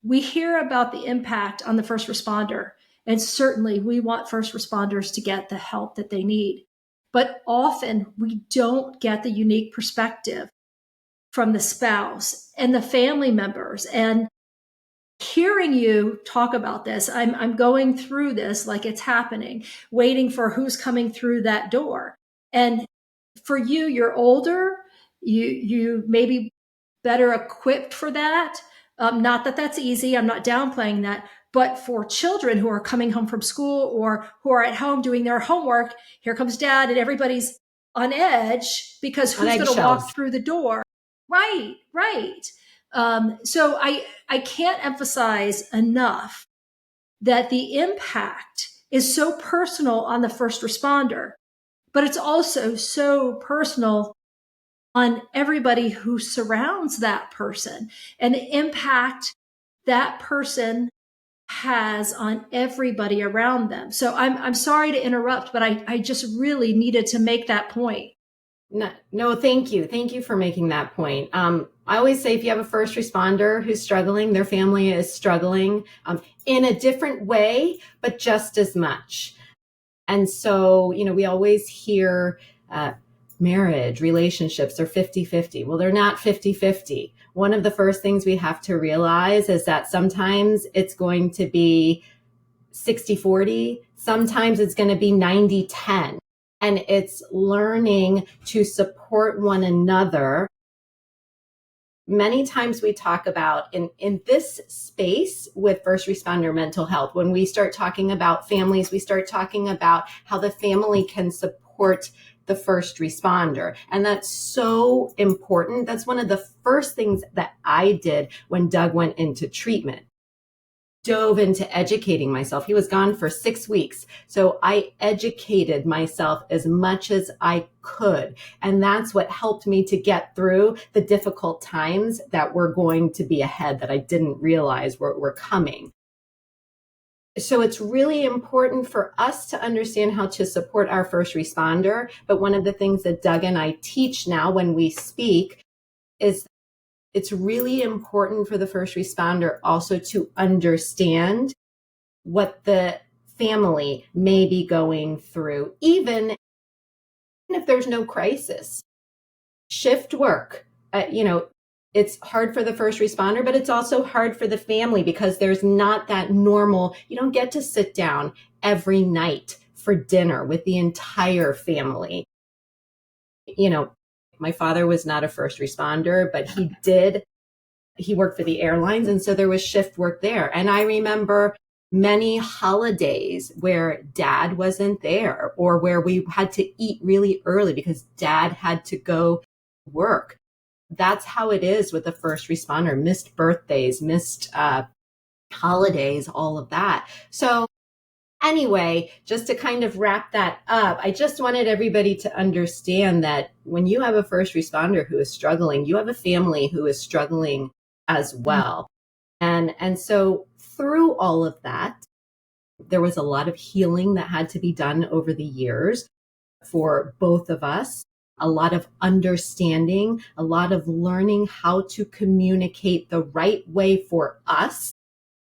we hear about the impact on the first responder. And certainly we want first responders to get the help that they need. But often we don't get the unique perspective from the spouse and the family members. And hearing you talk about this, I'm going through this like it's happening, waiting for who's coming through that door. And for you, you're older, you may be better equipped for that. Not that that's easy. I'm not downplaying that. But for children who are coming home from school or who are at home doing their homework, here comes dad, and everybody's on edge because who's going to walk through the door? Right. So I can't emphasize enough that the impact is so personal on the first responder, but it's also so personal on everybody who surrounds that person and the impact that person has on everybody around them. So I'm sorry to interrupt, but I just really needed to make that point. No, thank you. Thank you for making that point. I always say if you have a first responder who's struggling, their family is struggling in a different way, but just as much. And so, we always hear marriage, relationships are 50-50. Well, they're not 50-50. One of the first things we have to realize is that sometimes it's going to be 60-40. Sometimes it's going to be 90-10. And it's learning to support one another. Many times we talk about in this space with first responder mental health, when we start talking about families, we start talking about how the family can support the first responder. And that's so important. That's one of the first things that I did when Doug went into treatment. Dove into educating myself. He was gone for 6 weeks. So I educated myself as much as I could. And that's what helped me to get through the difficult times that were going to be ahead that I didn't realize were coming. So it's really important for us to understand how to support our first responder. But one of the things that Doug and I teach now when we speak is it's really important for the first responder also to understand what the family may be going through, even if there's no crisis. Shift work, it's hard for the first responder, but it's also hard for the family because there's not that normal, you don't get to sit down every night for dinner with the entire family. My father was not a first responder, but he worked for the airlines. And so there was shift work there. And I remember many holidays where dad wasn't there or where we had to eat really early because dad had to go work. That's how it is with a first responder, missed birthdays, missed holidays, all of that. So anyway, just to kind of wrap that up, I just wanted everybody to understand that when you have a first responder who is struggling, you have a family who is struggling as well. And so through all of that, there was a lot of healing that had to be done over the years for both of us, a lot of understanding, a lot of learning how to communicate the right way for us.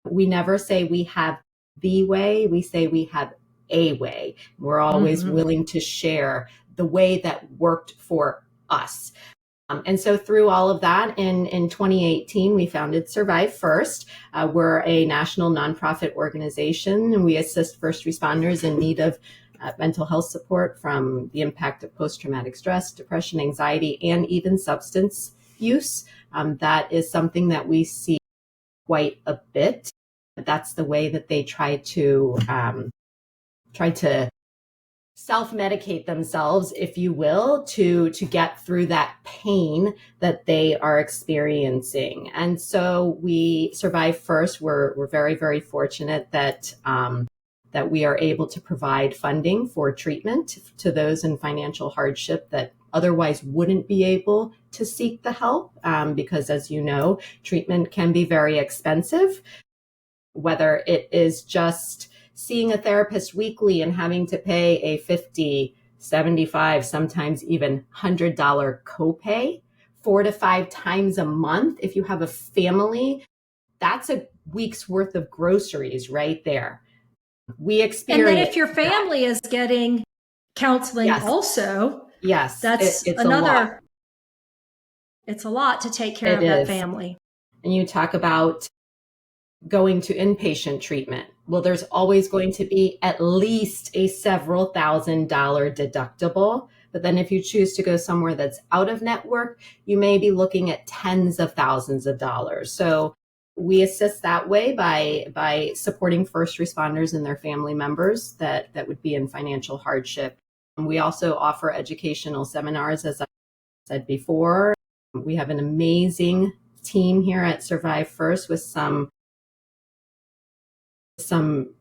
We never say we have the way, we say we have a way. We're always willing to share the way that worked for us. And so through all of that, in 2018, we founded Survive First. We're a national nonprofit organization, and we assist first responders in need of mental health support from the impact of post-traumatic stress, depression, anxiety, and even substance use. That is something that we see quite a bit. That's the way that they try to self-medicate themselves, if you will, to get through that pain that they are experiencing. And so we Survive First. We're very, very fortunate that that we are able to provide funding for treatment to those in financial hardship that otherwise wouldn't be able to seek the help, because, as you know, treatment can be very expensive, whether it is just seeing a therapist weekly and having to pay a $50, $75, sometimes even $100 copay 4 to 5 times a month. If you have a family, that's a week's worth of groceries right there. We experience. And then if your family is getting counseling also, that's it's another. It's a lot to take care of that family. And you talk about going to inpatient treatment. Well, there's always going to be at least a several $1,000 deductible. But then if you choose to go somewhere that's out of network, you may be looking at tens of thousands of dollars. So we assist that way by supporting first responders and their family members that would be in financial hardship. And we also offer educational seminars, as I said before. We have an amazing team here at Survive First with some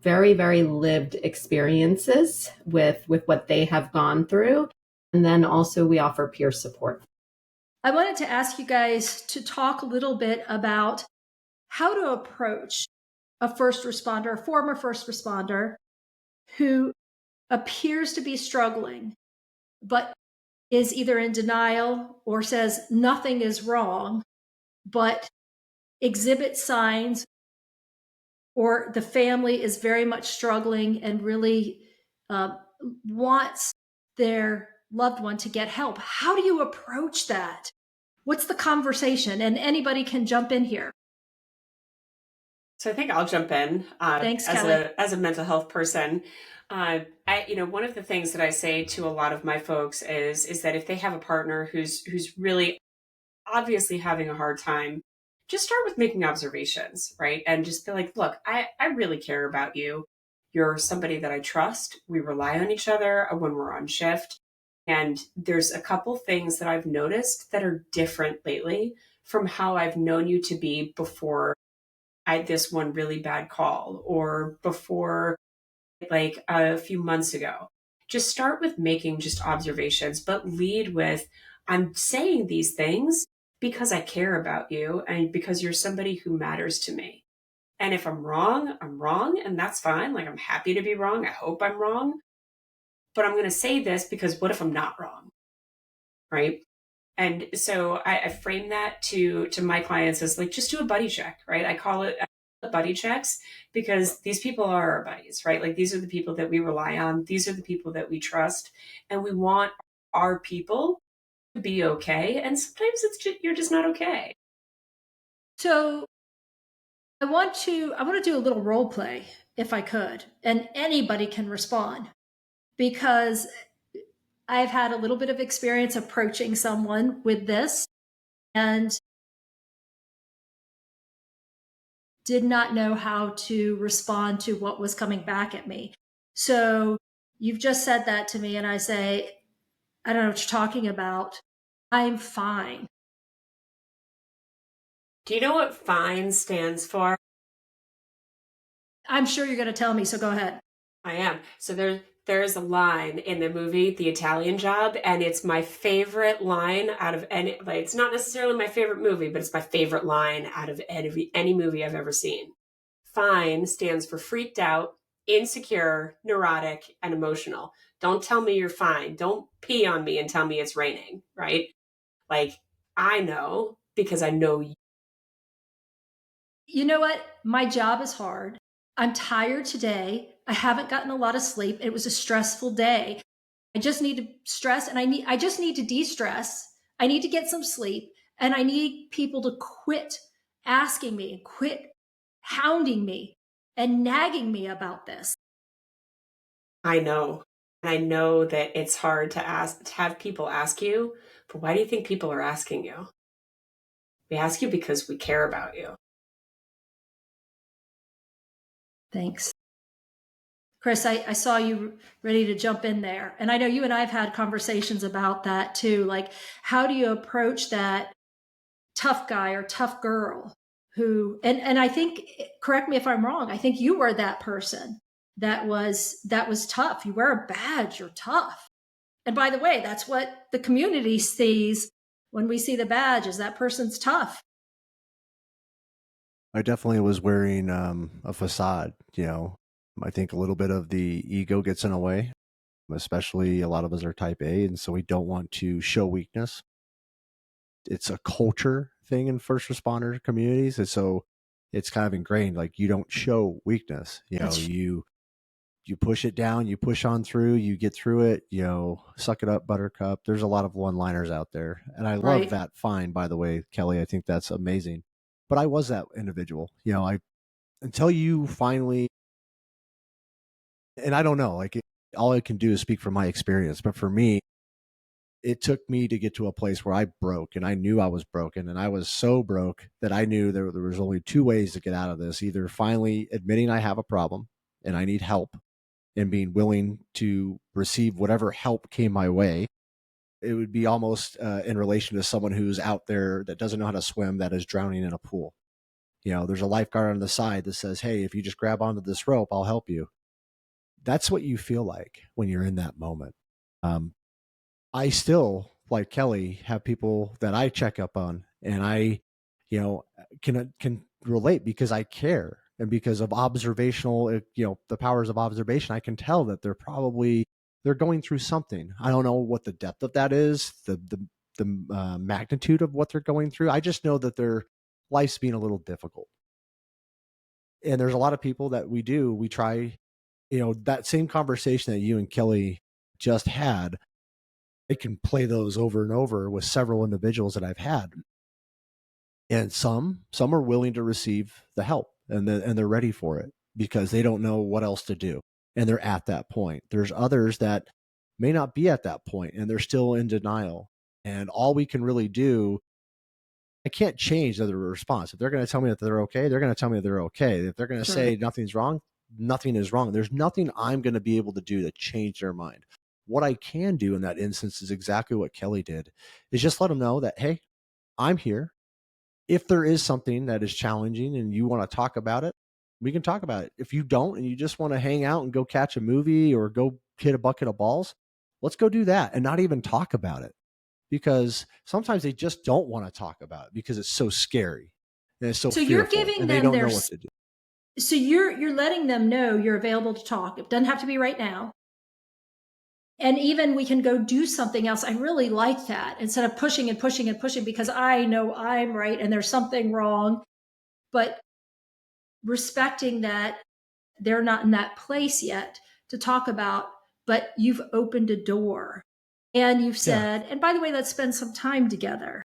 very, very lived experiences with what they have gone through. And then also we offer peer support. I wanted to ask you guys to talk a little bit about how to approach a first responder, a former first responder who appears to be struggling, but is either in denial or says nothing is wrong, but exhibits signs, or the family is very much struggling and really wants their loved one to get help. How do you approach that? What's the conversation? And anybody can jump in here. So I think I'll jump in. Thanks, as Kelly. a mental health person. One of the things that I say to a lot of my folks is that if they have a partner who's really obviously having a hard time, just start with making observations, right? And just be like, look, I really care about you. You're somebody that I trust. We rely on each other when we're on shift. And there's a couple things that I've noticed that are different lately from how I've known you to be before I had this one really bad call, or before, like a few months ago. Just start with making just observations, but lead with, I'm saying these things because I care about you and because you're somebody who matters to me. And if I'm wrong, and that's fine. Like, I'm happy to be wrong. I hope I'm wrong. But I'm going to say this because what if I'm not wrong? Right? And so I frame that to my clients as like, just do a buddy check, right? I call it buddy checks because these people are our buddies, right? Like, these are the people that we rely on. These are the people that we trust. And we want our people to be okay. And sometimes you're just not okay. So I want to do a little role play, if I could, and anybody can respond, because I've had a little bit of experience approaching someone with this and did not know how to respond to what was coming back at me. So you've just said that to me, and I say, I don't know what you're talking about. I'm fine. Do you know what FINE stands for? I'm sure you're going to tell me, so go ahead. I am. So there's a line in the movie, The Italian Job, and it's my favorite line out of any, like, it's not necessarily my favorite movie, but it's my favorite line out of any movie I've ever seen. FINE stands for freaked out, insecure, neurotic, and emotional. Don't tell me you're fine. Don't pee on me and tell me it's raining, right? Like, I know because I know you. You know what? My job is hard. I'm tired today. I haven't gotten a lot of sleep. It was a stressful day. I just need to stress and I just need to de-stress. I need to get some sleep and I need people to quit asking me, quit hounding me and nagging me about this. I know. I know that it's hard to have people ask you, but why do you think people are asking you? We ask you because we care about you. Thanks. Chris, I saw you ready to jump in there. And I know you and I have had conversations about that too. Like, how do you approach that tough guy or tough girl who, and I think, correct me if I'm wrong, I think you were that person that was tough. You wear a badge, you're tough. And by the way, that's what the community sees when we see the badge, is that person's tough. I definitely was wearing a facade. I think a little bit of the ego gets in the way, especially a lot of us are type A, and so we don't want to show weakness. It's a culture thing in first responder communities, and so it's kind of ingrained. Like, you don't show weakness. You push it down, you push on through, you get through it. Suck it up, Buttercup. There's a lot of one-liners out there, and I love Right. that. Fine, by the way, Kelly, I think that's amazing. But I was that individual. Until you finally, and I don't know, all I can do is speak from my experience, but for me, it took me to get to a place where I broke, and I knew I was broken, and I was so broke that I knew there was only two ways to get out of this: either finally admitting I have a problem and I need help and being willing to receive whatever help came my way. It would be almost in relation to someone who's out there that doesn't know how to swim, that is drowning in a pool. There's a lifeguard on the side that says, hey, if you just grab onto this rope, I'll help you. That's what you feel like when you're in that moment. I still, like Kelly, have people that I check up on, and I, can relate because I care, and because of observational, the powers of observation. I can tell that they're going through something. I don't know what the depth of that is, the magnitude of what they're going through. I just know that their life's being a little difficult. And there's a lot of people that we try, that same conversation that you and Kelly just had. I can play those over and over with several individuals that I've had. And some are willing to receive the help, and they're ready for it because they don't know what else to do. And they're at that point. There's others that may not be at that point, and they're still in denial. And all we can really do, I can't change their response. If they're going to tell me that they're okay, they're going to tell me they're okay. If they're going to say nothing's wrong, nothing is wrong. There's nothing I'm going to be able to do to change their mind. What I can do in that instance is exactly what Kelly did, is just let them know that, hey, I'm here. If there is something that is challenging and you want to talk about it, we can talk about it. If you don't, and you just want to hang out and go catch a movie or go hit a bucket of balls, let's go do that and not even talk about it. Because sometimes they just don't want to talk about it because it's so scary and it's so fearful, you're giving and them they don't know what to do. So you're letting them know you're available to talk. It doesn't have to be right now. And even we can go do something else. I really like that, instead of pushing and pushing and pushing because I know I'm right and there's something wrong, but respecting that they're not in that place yet to talk about, but you've opened a door and you've said, and by the way, let's spend some time together.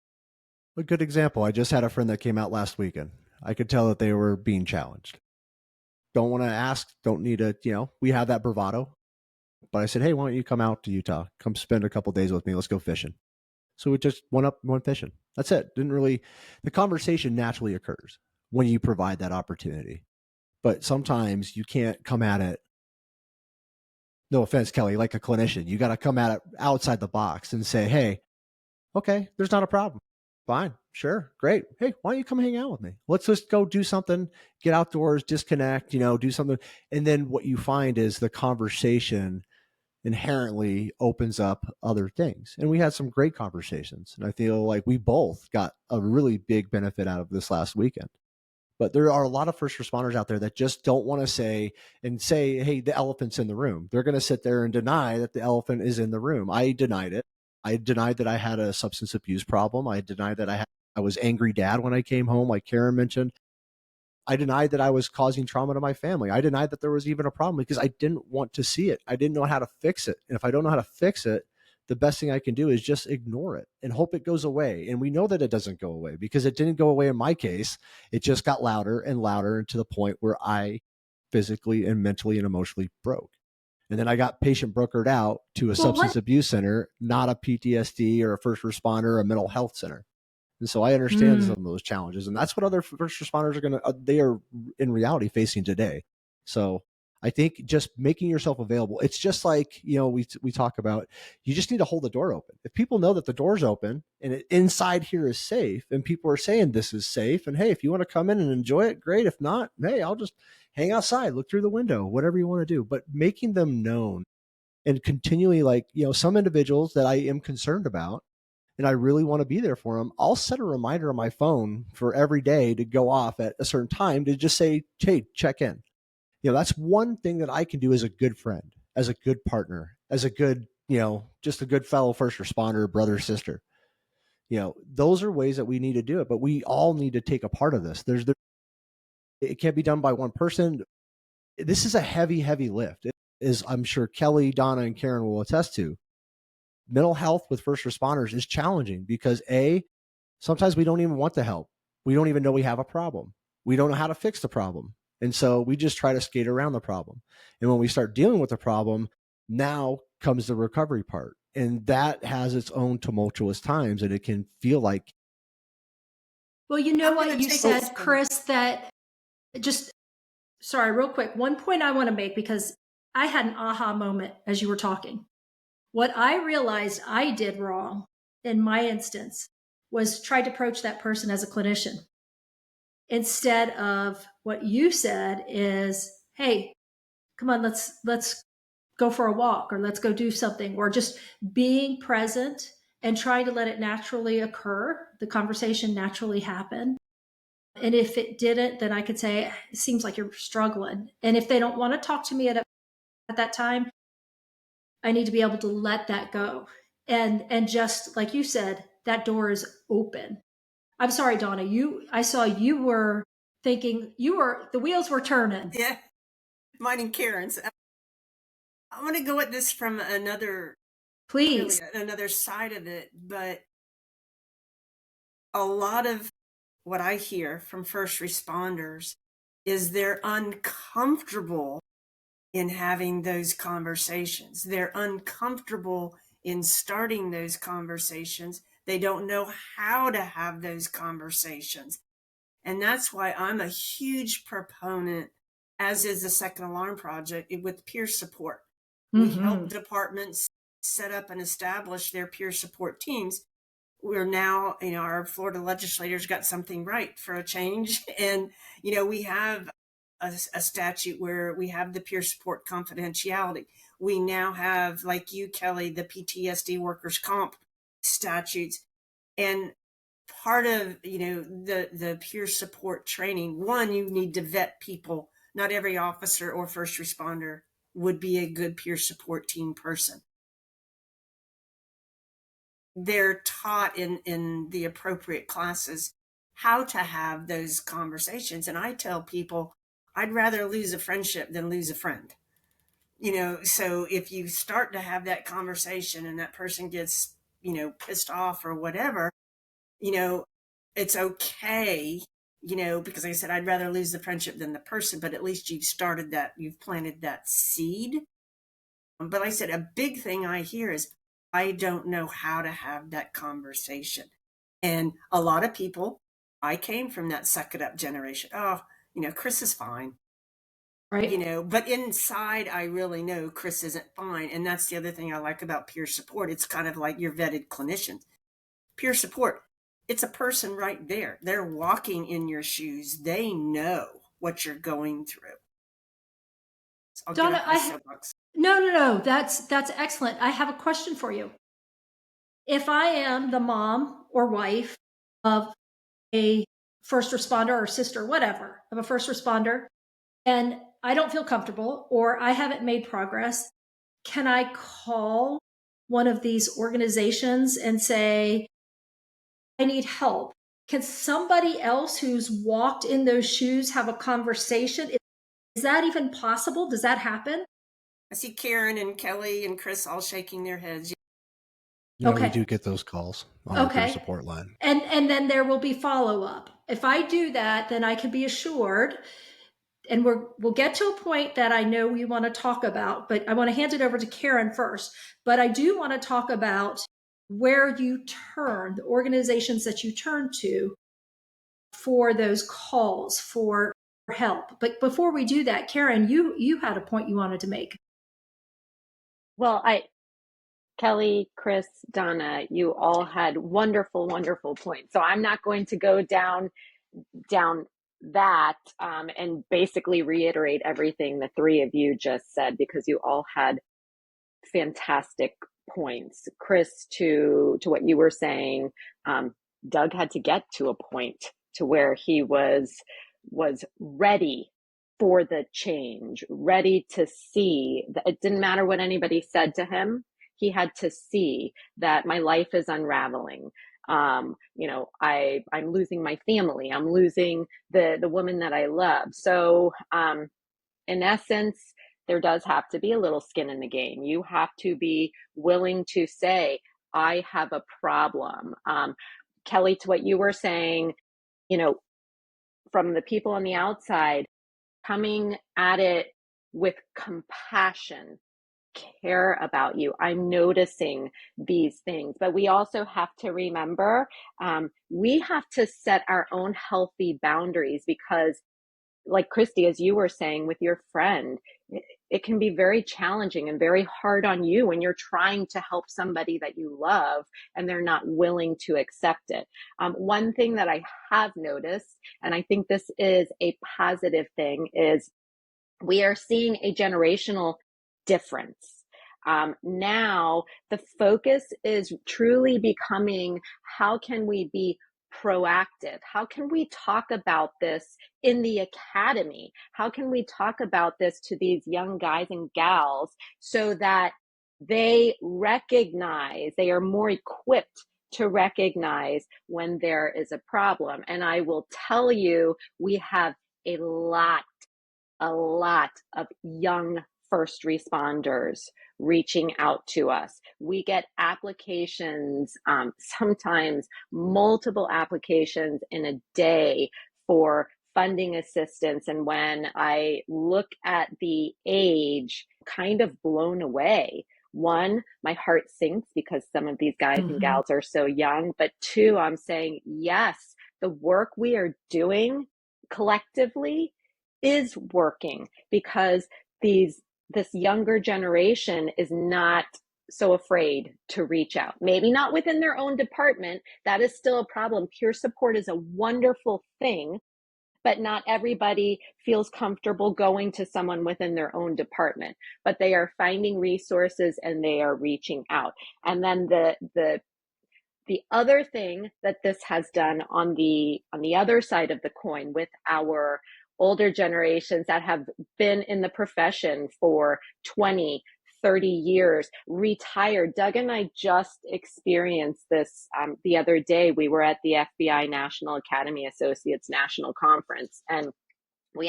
A good example. I just had a friend that came out last weekend. I could tell that they were being challenged. Don't want to ask, don't need to, we have that bravado. But I said, hey, why don't you come out to Utah? Come spend a couple days with me. Let's go fishing. So we just went fishing. That's it. The conversation naturally occurs when you provide that opportunity. But sometimes you can't come at it, no offense, Kelly, like a clinician. You got to come at it outside the box and say, hey, okay, there's not a problem. Fine, sure, great. Hey, why don't you come hang out with me? Let's just go do something, get outdoors, disconnect, do something. And then what you find is the conversation inherently opens up other things. And we had some great conversations. And I feel like we both got a really big benefit out of this last weekend. But there are a lot of first responders out there that just don't want to say, hey, the elephant's in the room. They're going to sit there and deny that the elephant is in the room. I denied it. I denied that I had a substance abuse problem. I denied that I was angry dad when I came home, like Karen mentioned. I denied that I was causing trauma to my family. I denied that there was even a problem because I didn't want to see it. I didn't know how to fix it. And if I don't know how to fix it, the best thing I can do is just ignore it and hope it goes away. And we know that it doesn't go away because it didn't go away in my case. It just got louder and louder to the point where I physically and mentally and emotionally broke. And then I got patient brokered out to a substance abuse center, not a PTSD or a first responder or a mental health center. And so I understand some of those challenges, and that's what other first responders are they are in reality facing today. So I think just making yourself available, it's just like, we talk about, you just need to hold the door open. If people know that the door's open and inside here is safe and people are saying this is safe, and hey, if you want to come in and enjoy it, great. If not, hey, I'll just hang outside, look through the window, whatever you want to do, but making them known and continually, like, some individuals that I am concerned about, and I really want to be there for them, I'll set a reminder on my phone for every day to go off at a certain time to just say, hey, check in. That's one thing that I can do as a good friend, as a good partner, as a good, just a good fellow first responder, brother, sister. Those are ways that we need to do it, but we all need to take a part of this. It can't be done by one person. This is a heavy, heavy lift. It is, I'm sure Kelly, Donna, and Karen will attest to. Mental health with first responders is challenging because sometimes we don't even want the help. We don't even know we have a problem. We don't know how to fix the problem. And so we just try to skate around the problem. And when we start dealing with the problem, now comes the recovery part. And that has its own tumultuous times, and it can feel like. Well, you know what you said, Chris, that sorry, real quick. One point I want to make, because I had an aha moment as you were talking. What I realized I did wrong in my instance was try to approach that person as a clinician, instead of what you said is, hey, come on, let's go for a walk, or let's go do something, or just being present and trying to let it naturally occur, the conversation naturally happen. And if it didn't, then I could say, it seems like you're struggling. And if they don't want to talk to me at that time, I need to be able to let that go. And just like you said, that door is open. I'm sorry, Donna, I saw you were thinking, the wheels were turning. Yeah. Mine and Karen's. I want to go at this from another side of it, but a lot of what I hear from first responders is they're uncomfortable in having those conversations. They're uncomfortable in starting those conversations. They don't know how to have those conversations. And that's why I'm a huge proponent, as is the Second Alarm Project, with peer support. We help departments set up and establish their peer support teams. We're now, our Florida legislators got something right for a change. And, we have a statute where we have the peer support confidentiality. We now have, like you, Kelly, the PTSD workers' comp statutes. And part of, the peer support training, one, you need to vet people. Not every officer or first responder would be a good peer support team person. They're taught in the appropriate classes how to have those conversations. And I tell people, I'd rather lose a friendship than lose a friend. So if you start to have that conversation and that person gets, pissed off or whatever, it's okay, because like I said, I'd rather lose the friendship than the person, but at least you've planted that seed. But like I said, a big thing I hear is, I don't know how to have that conversation. And a lot of people, I came from that suck it up generation. Oh, Chris is fine. Right. But inside, I really know Chris isn't fine. And that's the other thing I like about peer support. It's kind of like your vetted clinicians. Peer support, it's a person right there. They're walking in your shoes. They know what you're going through. So Donna, No. That's excellent. I have a question for you. If I am the mom or wife of a first responder or sister, whatever, of a first responder, and I don't feel comfortable or I haven't made progress, can I call one of these organizations and say, I need help? Can somebody else who's walked in those shoes have a conversation? Is that even possible? Does that happen? I see Karen and Kelly and Chris all shaking their heads. Yeah, we Okay. do get those calls on our peer Okay. support line. And then there will be follow-up. If I do that, then I can be assured, and we'll get to a point that I know we want to talk about, but I want to hand it over to Karen first. But I do want to talk about where you turn, the organizations that you turn to for those calls for help. But before we do that, Karen, you had a point you wanted to make. Well, Kelly, Chris, Donna, you all had wonderful, wonderful points. So I'm not going to go down that and basically reiterate everything the three of you just said, because you all had fantastic points. Chris, to what you were saying, Doug had to get to a point to where he was ready for the change, ready to see that it didn't matter what anybody said to him. He had to see that my life is unraveling. I'm losing my family. I'm losing the woman that I love. So, in essence, there does have to be a little skin in the game. You have to be willing to say, I have a problem. Kelly, to what you were saying, from the people on the outside, coming at it with compassion, care about you. I'm noticing these things, but we also have to remember we have to set our own healthy boundaries, because like Christy, as you were saying with your friend, it can be very challenging and very hard on you when you're trying to help somebody that you love and they're not willing to accept it. One thing that I have noticed, and I think this is a positive thing, is we are seeing a generational difference. Now the focus is truly becoming, how can we be proactive? How can we talk about this in the academy? How can we talk about this to these young guys and gals so that they recognize, they are more equipped to recognize when there is a problem? And I will tell you, we have a lot of young first responders reaching out to us. We get applications, sometimes multiple applications in a day for funding assistance. And when I look at the age, kind of blown away. One, my heart sinks because some of these guys and gals are so young. But two, I'm saying, yes, the work we are doing collectively is working, because this younger generation is not so afraid to reach out. Maybe not within their own department. That is still a problem. Peer support is a wonderful thing, but not everybody feels comfortable going to someone within their own department. But they are finding resources and they are reaching out. And then the other thing that this has done on the other side of the coin, with our older generations that have been in the profession for 20, 30 years, retired. Doug and I just experienced this the other day. We were at the FBI National Academy Associates National Conference, and we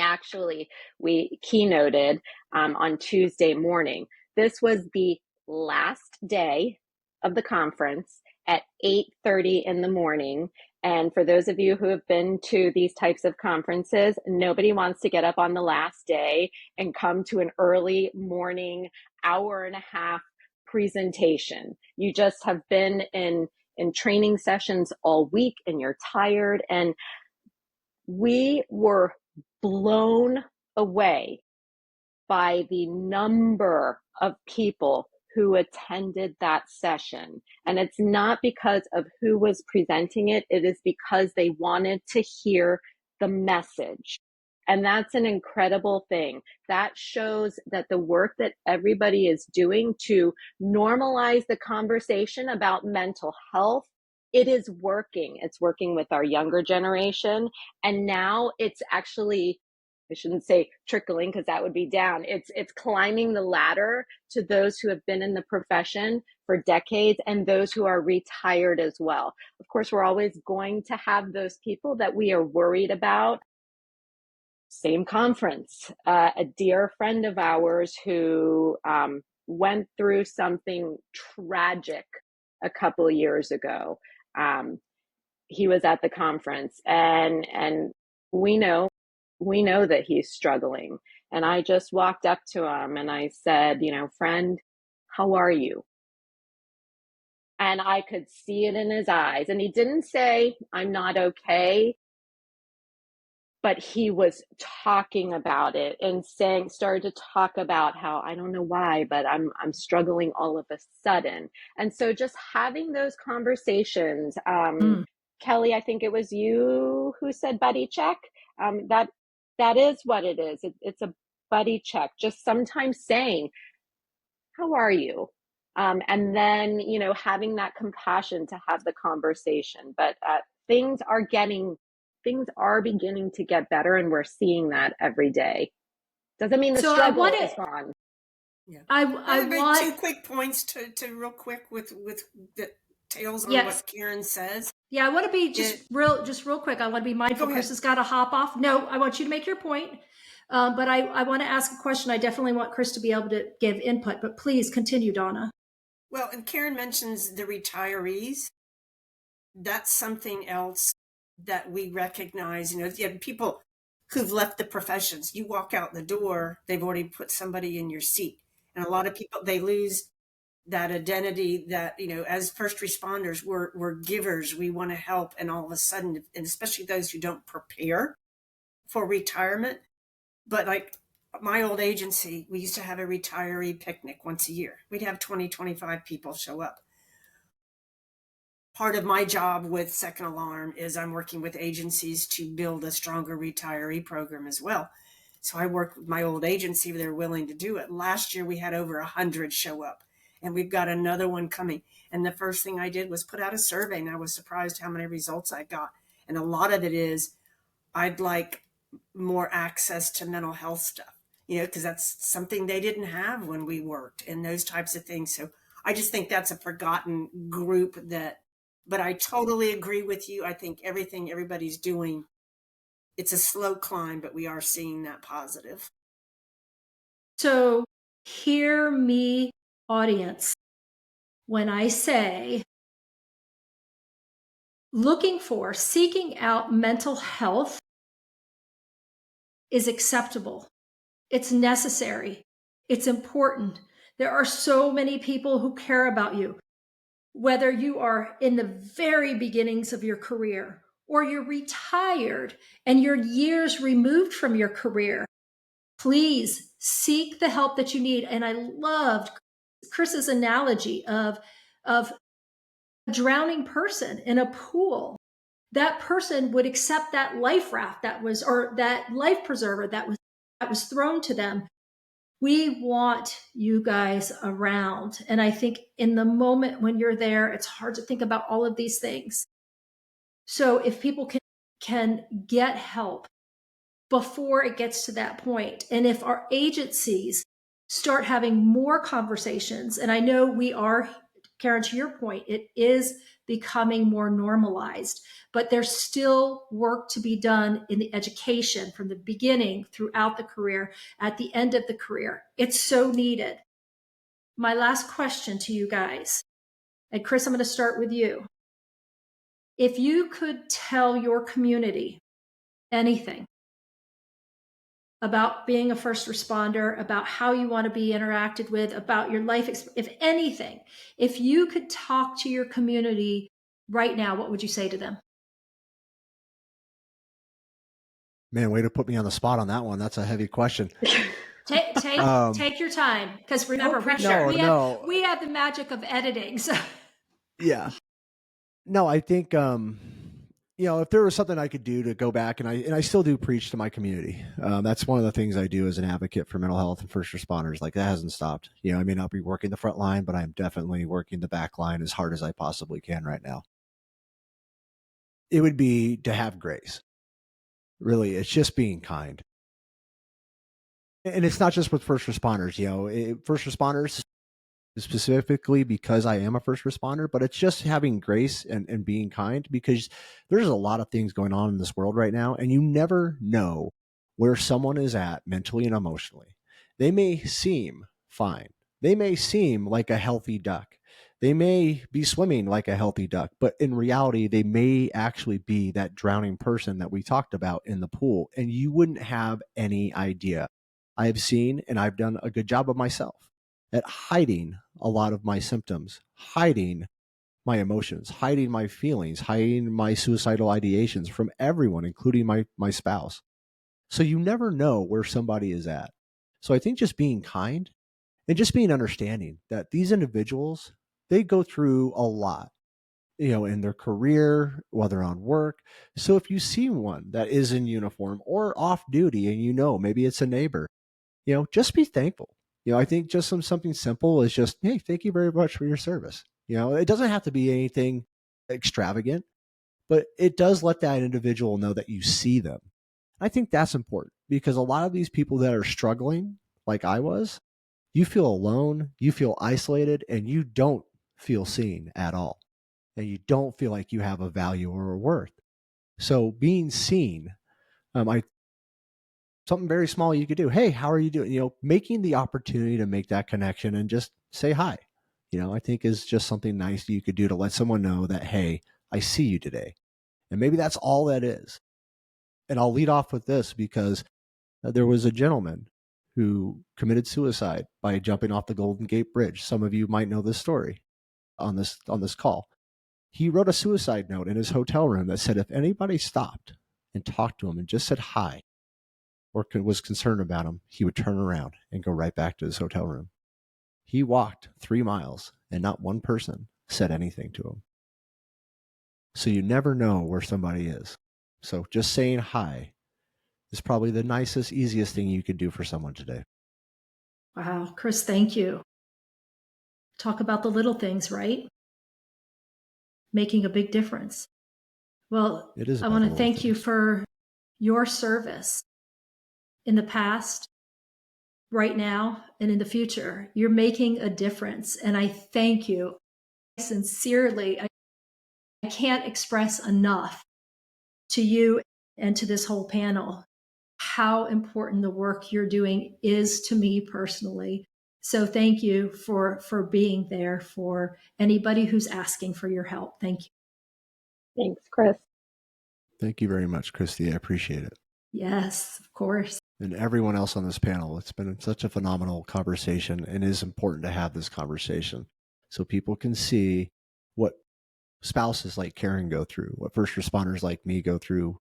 keynoted on Tuesday morning. This was the last day of the conference at 8:30 in the morning. And for those of you who have been to these types of conferences, nobody wants to get up on the last day and come to an early morning, hour and a half presentation. You just have been in training sessions all week and you're tired. And we were blown away by the number of people who attended that session. And it's not because of who was presenting it, it is because they wanted to hear the message. And that's an incredible thing. That shows that the work that everybody is doing to normalize the conversation about mental health, it is working. It's working with our younger generation. And now it's actually I shouldn't say trickling because that would be down. It's climbing the ladder to those who have been in the profession for decades and those who are retired as well. Of course, we're always going to have those people that we are worried about. Same conference, a dear friend of ours who went through something tragic a couple of years ago. He was at the conference, and we know that he's struggling. And I just walked up to him and I said, friend, how are you? And I could see it in his eyes. And he didn't say, I'm not okay. But he was talking about it and started to talk about how, I don't know why, but I'm struggling all of a sudden. And so just having those conversations, Kelly, I think it was you who said buddy check. That is what it is. It's a buddy check. Just sometimes saying, how are you? And then, having that compassion to have the conversation. But things are beginning to get better, and we're seeing that every day. Doesn't mean the struggle is gone. Yeah. I want 2 quick points to real quick with the tails on what Karen says. Yeah, I want to be just real quick. I want to be mindful. Chris has got to hop off. No, I want you to make your point. But I want to ask a question. I definitely want Chris to be able to give input, but please continue, Donna. Well, and Karen mentions the retirees. That's something else that we recognize. You have people who've left the professions. You walk out the door, they've already put somebody in your seat. And a lot of people, they lose that identity that, as first responders, we're givers. We want to help. And all of a sudden, and especially those who don't prepare for retirement. But like my old agency, we used to have a retiree picnic once a year. We'd have 20, 25 people show up. Part of my job with Second Alarm is I'm working with agencies to build a stronger retiree program as well. So I work with my old agency. They're willing to do it. Last year, we had over 100 show up, and we've got another one coming. And the first thing I did was put out a survey, and I was surprised how many results I got. And a lot of it is I'd like more access to mental health stuff, because that's something they didn't have when we worked, and those types of things. So I just think that's a forgotten group but I totally agree with you. I think everything everybody's doing, it's a slow climb, but we are seeing that positive. So hear me, audience, when I say seeking out mental health is acceptable. It's necessary. It's important. There are so many people who care about you. Whether you are in the very beginnings of your career or you're retired and you're years removed from your career, please seek the help that you need. And I loved Chris's analogy of a drowning person in a pool. That person would accept that life raft or that life preserver that was thrown to them. We want you guys around. And I think in the moment when you're there, it's hard to think about all of these things. So if people can get help before it gets to that point, and if our agencies start having more conversations, and I know we are, Karen, to your point, it is becoming more normalized, but there's still work to be done in the education from the beginning throughout the career, at the end of the career. It's so needed. My last question to you guys, and Chris, I'm going to start with you. If you could tell your community anything about being a first responder, about how you want to be interacted with, about your life, if anything, if you could talk to your community right now, what would you say to them? Man, way to put me on the spot on that one. That's a heavy question. Take your time, because remember, we have the magic of editing. So. Yeah. No, I think if there was something I could do to go back, and I still do preach to my community. That's one of the things I do as an advocate for mental health and first responders. Like, that hasn't stopped. I may not be working the front line, but I'm definitely working the back line as hard as I possibly can right now. It would be to have grace. Really, it's just being kind. And it's not just with first responders, first responders specifically because I am a first responder, but it's just having grace and being kind, because there's a lot of things going on in this world right now, and you never know where someone is at mentally and emotionally. They may seem fine. They may seem like a healthy duck. They may be swimming like a healthy duck, but in reality, they may actually be that drowning person that we talked about in the pool, and you wouldn't have any idea. I've seen, and I've done a good job of myself at hiding a lot of my symptoms, hiding my emotions, hiding my feelings, hiding my suicidal ideations from everyone, including my spouse. So you never know where somebody is at. So I think just being kind and just being understanding that these individuals, they go through a lot, in their career, while they're on work. So if you see one that is in uniform or off duty, and maybe it's a neighbor, just be thankful. I think just something simple is just, hey, thank you very much for your service. It doesn't have to be anything extravagant, but it does let that individual know that you see them. I think that's important, because a lot of these people that are struggling, like I was, you feel alone, you feel isolated, and you don't feel seen at all. And you don't feel like you have a value or a worth. So being seen, I something very small you could do. Hey, how are you doing? Making the opportunity to make that connection and just say hi, I think is just something nice that you could do to let someone know that, hey, I see you today. And maybe that's all that is. And I'll lead off with this, because there was a gentleman who committed suicide by jumping off the Golden Gate Bridge. Some of you might know this story on this call. He wrote a suicide note in his hotel room that said if anybody stopped and talked to him and just said hi, or was concerned about him, he would turn around and go right back to his hotel room. He walked 3 miles and not one person said anything to him. So you never know where somebody is. So just saying hi is probably the nicest, easiest thing you could do for someone today. Wow, Chris, thank you. Talk about the little things, right? Making a big difference. Well, It is I about want the to little thank you things. for your service in the past, right now, and in the future. You're making a difference, and I thank you sincerely. I can't express enough to you and to this whole panel how important the work you're doing is to me personally. So thank you for being there for anybody who's asking for your help. Thank you. Thanks, Chris. Thank you very much, Christy. I appreciate it. Yes, of course. And everyone else on this panel, it's been such a phenomenal conversation, and it is important to have this conversation so people can see what spouses like Karen go through, what first responders like me go through,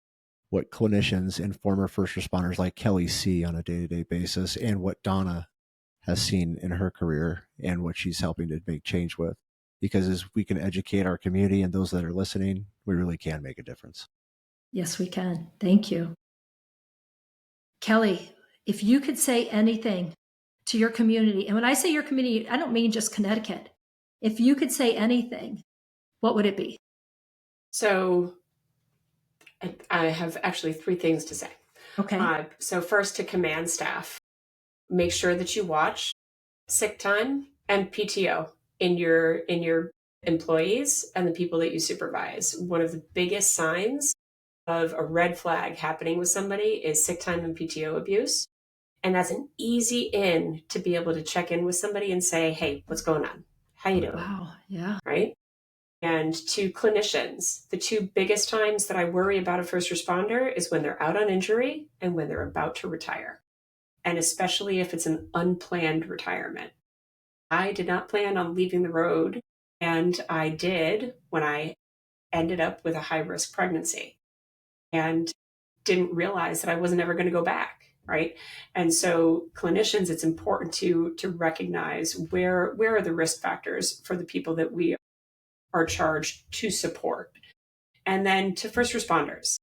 what clinicians and former first responders like Kelly see on a day-to-day basis, and what Donna has seen in her career and what she's helping to make change with. Because as we can educate our community and those that are listening, we really can make a difference. Yes, we can. Thank you. Kelly, if you could say anything to your community, and when I say your community, I don't mean just Connecticut. If you could say anything, what would it be? So I have actually 3 things to say. Okay. So first, to command staff, make sure that you watch sick time and PTO in your employees and the people that you supervise. One of the biggest signs of a red flag happening with somebody is sick time and PTO abuse. And that's an easy in to be able to check in with somebody and say, hey, what's going on? How you doing? Wow. Yeah. Right? And to clinicians, the 2 biggest times that I worry about a first responder is when they're out on injury and when they're about to retire. And especially if it's an unplanned retirement. I did not plan on leaving the road, and I did when I ended up with a high-risk pregnancy and didn't realize that I wasn't ever going to go back, right? And so clinicians, it's important to recognize where are the risk factors for the people that we are charged to support. And then to first responders,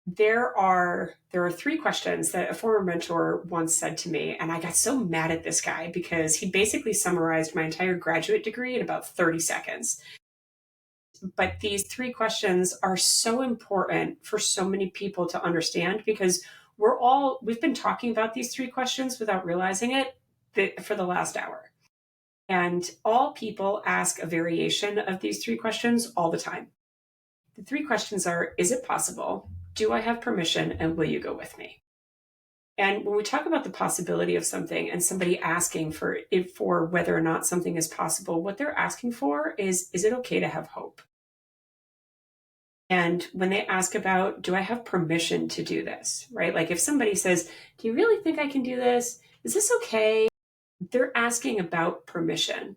there are 3 questions that a former mentor once said to me, and I got so mad at this guy because he basically summarized my entire graduate degree in about 30 seconds. But these 3 questions are so important for so many people to understand, because we've been talking about these three questions without realizing it for the last hour. And all people ask a variation of these three questions all the time. The three questions are, is it possible? Do I have permission? And will you go with me? And when we talk about the possibility of something and somebody asking for whether or not something is possible, what they're asking for is it okay to have hope? And when they ask about, do I have permission to do this, right? Like if somebody says, do you really think I can do this? Is this okay? They're asking about permission.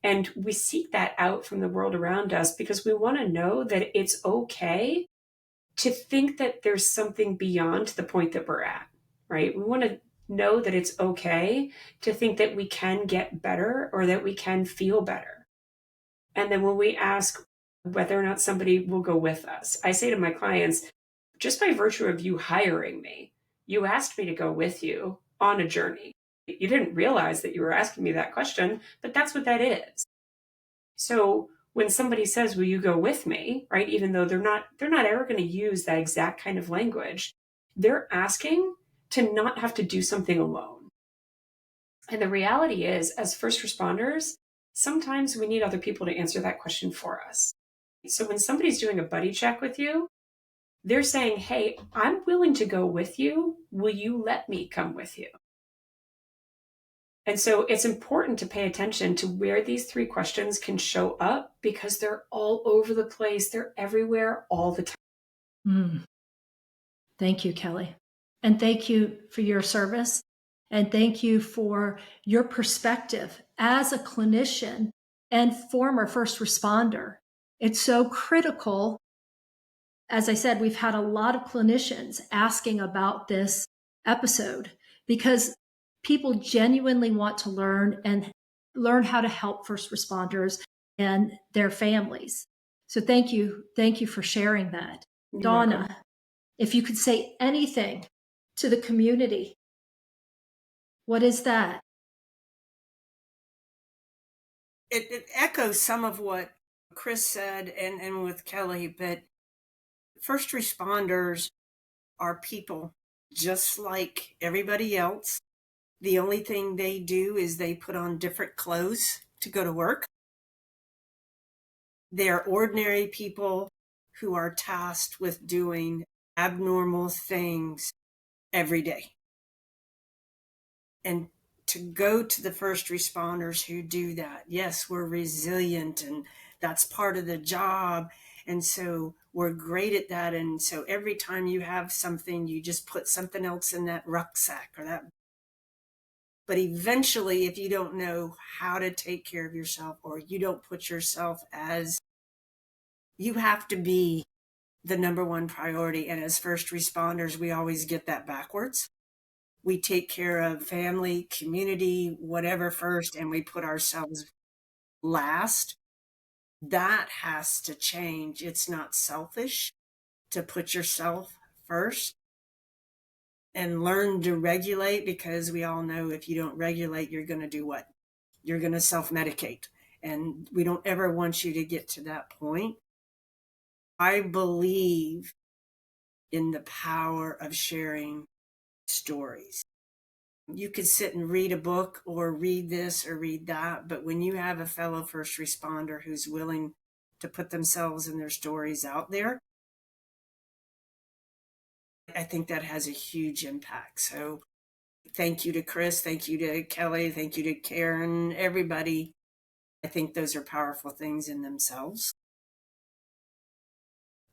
And we seek that out from the world around us because we want to know that it's okay to think that there's something beyond the point that we're at, right? We want to know that it's okay to think that we can get better or that we can feel better. And then when we ask whether or not somebody will go with us, I say to my clients, just by virtue of you hiring me, you asked me to go with you on a journey. You didn't realize that you were asking me that question, but that's what that is. So when somebody says, will you go with me, right? Even though they're not ever going to use that exact kind of language, they're asking to not have to do something alone. And the reality is, as first responders, sometimes we need other people to answer that question for us. So when somebody's doing a buddy check with you, they're saying, hey, I'm willing to go with you. Will you let me come with you? And so it's important to pay attention to where these three questions can show up because they're all over the place. They're everywhere all the time. Thank you, Kelly. And thank you for your service. And thank you for your perspective as a clinician and former first responder. It's so critical. As I said, we've had a lot of clinicians asking about this episode because people genuinely want to learn how to help first responders and their families. So thank you for sharing that. You're Donna, welcome. if you could say anything to the community, what is that? It echoes some of what Chris said and with Kelly, but first responders are people just like everybody else. The only thing they do is they put on different clothes to go to work. They're ordinary people who are tasked with doing abnormal things every day. And to go to the first responders who do that, yes, we're resilient and that's part of the job. And so we're great at that. And so every time you have something, you just put something else in that rucksack or that. But eventually, if you don't know how to take care of yourself or you don't put yourself as, you have to be the number one priority. And as first responders, we always get that backwards. We take care of family, community, whatever first, and we put ourselves last. That has to change. It's not selfish to put yourself first and learn to regulate, because we all know if you don't regulate, you're going to do what? You're going to self-medicate. And we don't ever want you to get to that point. I believe in the power of sharing stories. You could sit and read a book or read this or read that, but when you have a fellow first responder who's willing to put themselves and their stories out there, I think that has a huge impact. So thank you to Chris, thank you to Kelly, thank you to Karen, everybody. I think those are powerful things in themselves.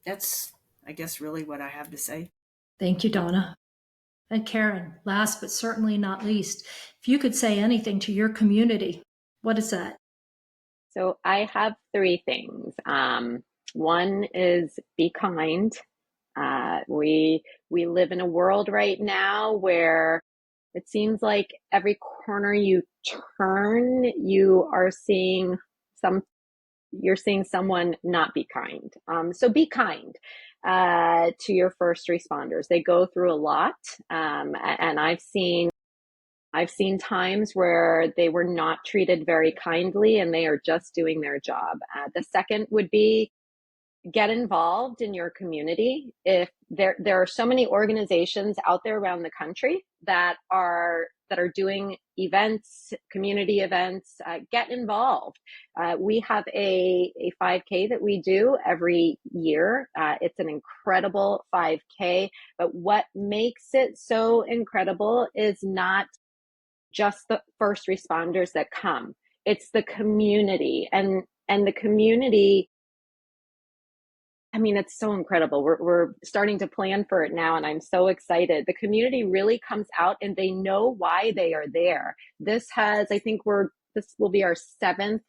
That's, I guess, really what I have to say. Thank you, Donna. And Karen, last but certainly not least, if you could say anything to your community, what is that? So I have three things. One is be kind. We live in a world right now where it seems like every corner you turn, you're seeing someone not be kind. So be kind to your first responders. They go through a lot, and I've seen times where they were not treated very kindly, and they are just doing their job. The second would be get involved in your community. If there are so many organizations out there around the country that are doing events, community events, get involved. We have a 5K that we do every year. It's an incredible 5K, but what makes it so incredible is not just the first responders that come. It's the community, and the community, I mean, it's so incredible. We're starting to plan for it now, and I'm so excited. The community really comes out and they know why they are there. This will be our 7th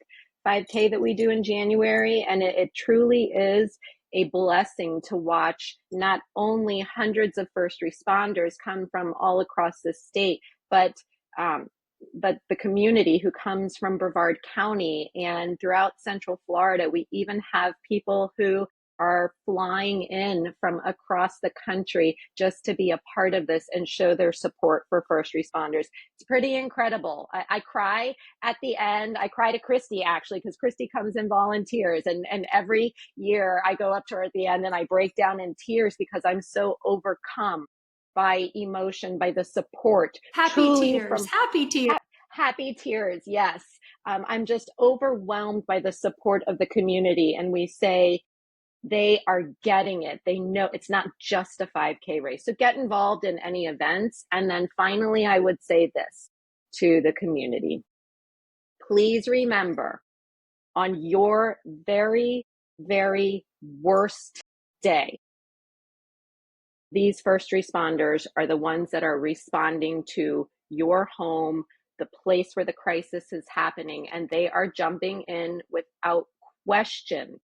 5K that we do in January, and it truly is a blessing to watch not only hundreds of first responders come from all across the state, but the community who comes from Brevard County and throughout Central Florida. We even have people who are flying in from across the country just to be a part of this and show their support for first responders. It's pretty incredible. I cry at the end. I cry to Christy, actually, because Christy comes and volunteers. And every year I go up to her at the end and I break down in tears because I'm so overcome by emotion, by the support. Happy tears. Happy tears, yes. I'm just overwhelmed by the support of the community. And we say, they are getting it. They know it's not just a 5K race. So get involved in any events. And then finally, I would say this to the community. Please remember, on your very, very worst day, these first responders are the ones that are responding to your home, the place where the crisis is happening, and they are jumping in without question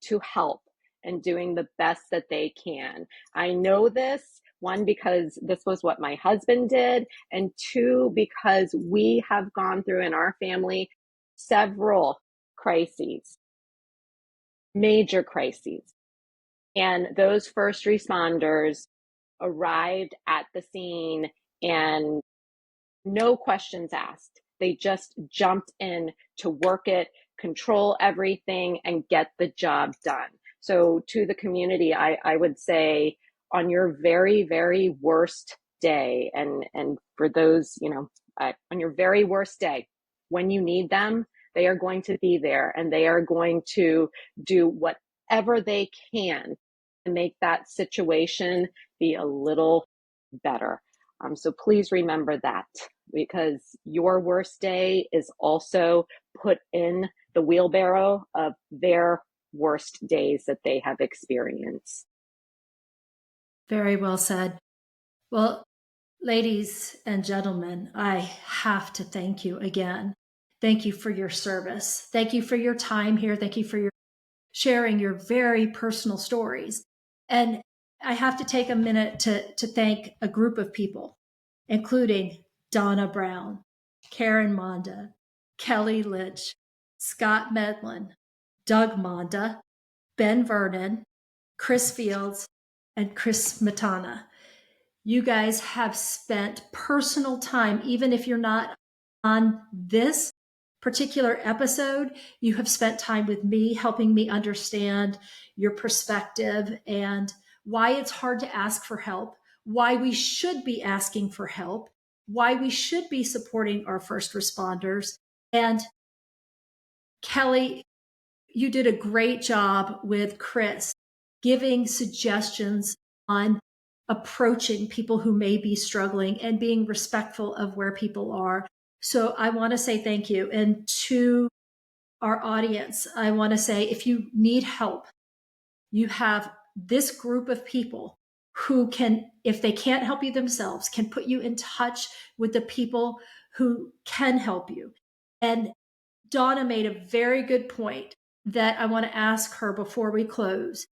to help and doing the best that they can. I know this, one, because this was what my husband did, and two, because we have gone through in our family several crises, major crises. And those first responders arrived at the scene and no questions asked. They just jumped in to work it, control everything, and get the job done. So to the community, I would say, on your very, very worst day, and for those, on your very worst day, when you need them, they are going to be there, and they are going to do whatever they can to make that situation be a little better. So please remember that, because your worst day is also put in the wheelbarrow of their worst days that they have experienced. Very well said. Well, ladies and gentlemen, I have to thank you again. Thank you for your service. Thank you for your time here. Thank you for your sharing your very personal stories. And I have to take a minute to thank a group of people, including Donna Brown, Karen Monda, Kelly Lynch, Scott Medlin, Doug Monda, Ben Vernon, Chris Fields, and Chris Smetana. You guys have spent personal time, even if you're not on this particular episode, you have spent time with me, helping me understand your perspective and why it's hard to ask for help, why we should be asking for help, why we should be supporting our first responders. And Kelly, you did a great job with Chris, giving suggestions on approaching people who may be struggling and being respectful of where people are. So I want to say thank you. And to our audience, I want to say, if you need help, you have this group of people who can, if they can't help you themselves, can put you in touch with the people who can help you. And Donna made a very good point that I want to ask her before we close,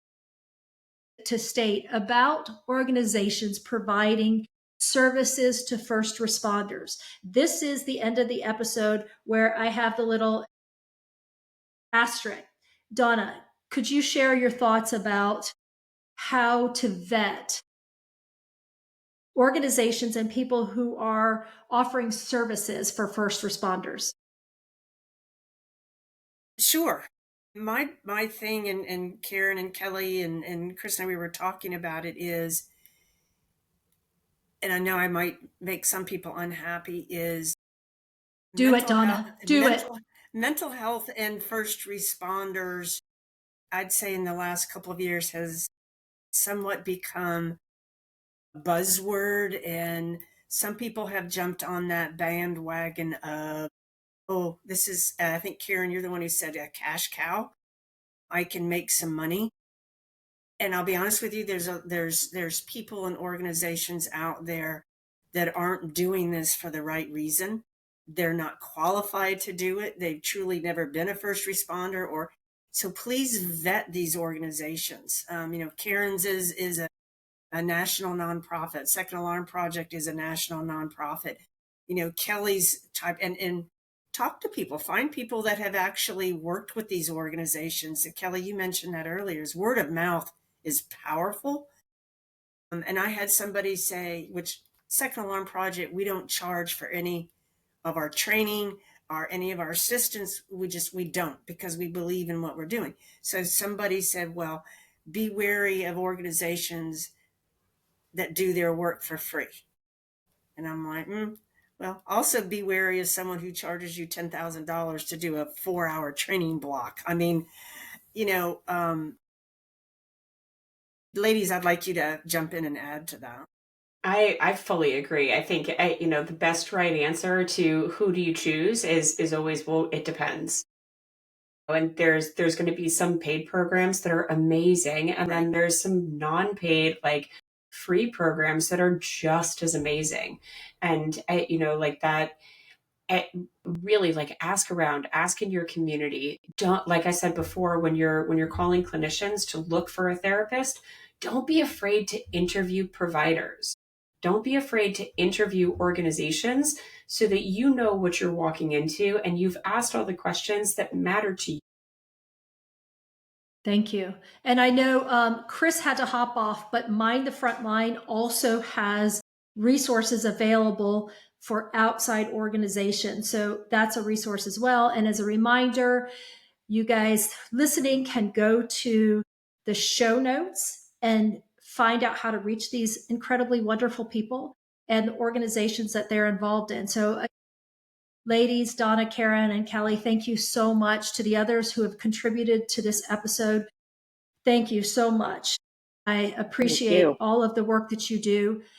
to state about organizations providing services to first responders. This is the end of the episode where I have the little asterisk. Donna, could you share your thoughts about how to vet organizations and people who are offering services for first responders? Sure. My thing, and Karen and Kelly and Chris and I, we were talking about it, is, and I know I might make some people unhappy, is Do it, Donna. Do it. Mental health and first responders, I'd say in the last couple of years, has somewhat become a buzzword, and some people have jumped on that bandwagon of, oh, this is, I think, Karen, you're the one who said a cash cow. I can make some money. And I'll be honest with you, there's people and organizations out there that aren't doing this for the right reason. They're not qualified to do it. They've truly never been a first responder, or so please vet these organizations. Karen's is a national nonprofit. Second Alarm Project is a national nonprofit. Kelly's type, and talk to people, find people that have actually worked with these organizations. So Kelly, you mentioned that earlier, is word of mouth is powerful. And I had somebody say, which Second Alarm Project, we don't charge for any of our training or any of our assistance. We don't, because we believe in what we're doing. So somebody said, well, be wary of organizations that do their work for free. And I'm like, well, also be wary of someone who charges you $10,000 to do a 4-hour training block. I mean, ladies, I'd like you to jump in and add to that. I fully agree. I think the best right answer to who do you choose is always, well, it depends. And there's going to be some paid programs that are amazing, and then there's some non-paid, like free programs that are just as amazing. And like that, really, like, ask around, ask in your community. Don't, like I said before, when you're calling clinicians to look for a therapist, don't be afraid to interview providers. Don't be afraid to interview organizations, so that you know what you're walking into and you've asked all the questions that matter to you. Thank you. And I know Chris had to hop off, but Mind the Front Line also has resources available for outside organizations. So that's a resource as well. And as a reminder, you guys listening can go to the show notes and find out how to reach these incredibly wonderful people and the organizations that they're involved in. So ladies, Donna, Karen, and Kelly, thank you so much. To the others who have contributed to this episode, thank you so much. I appreciate all of the work that you do.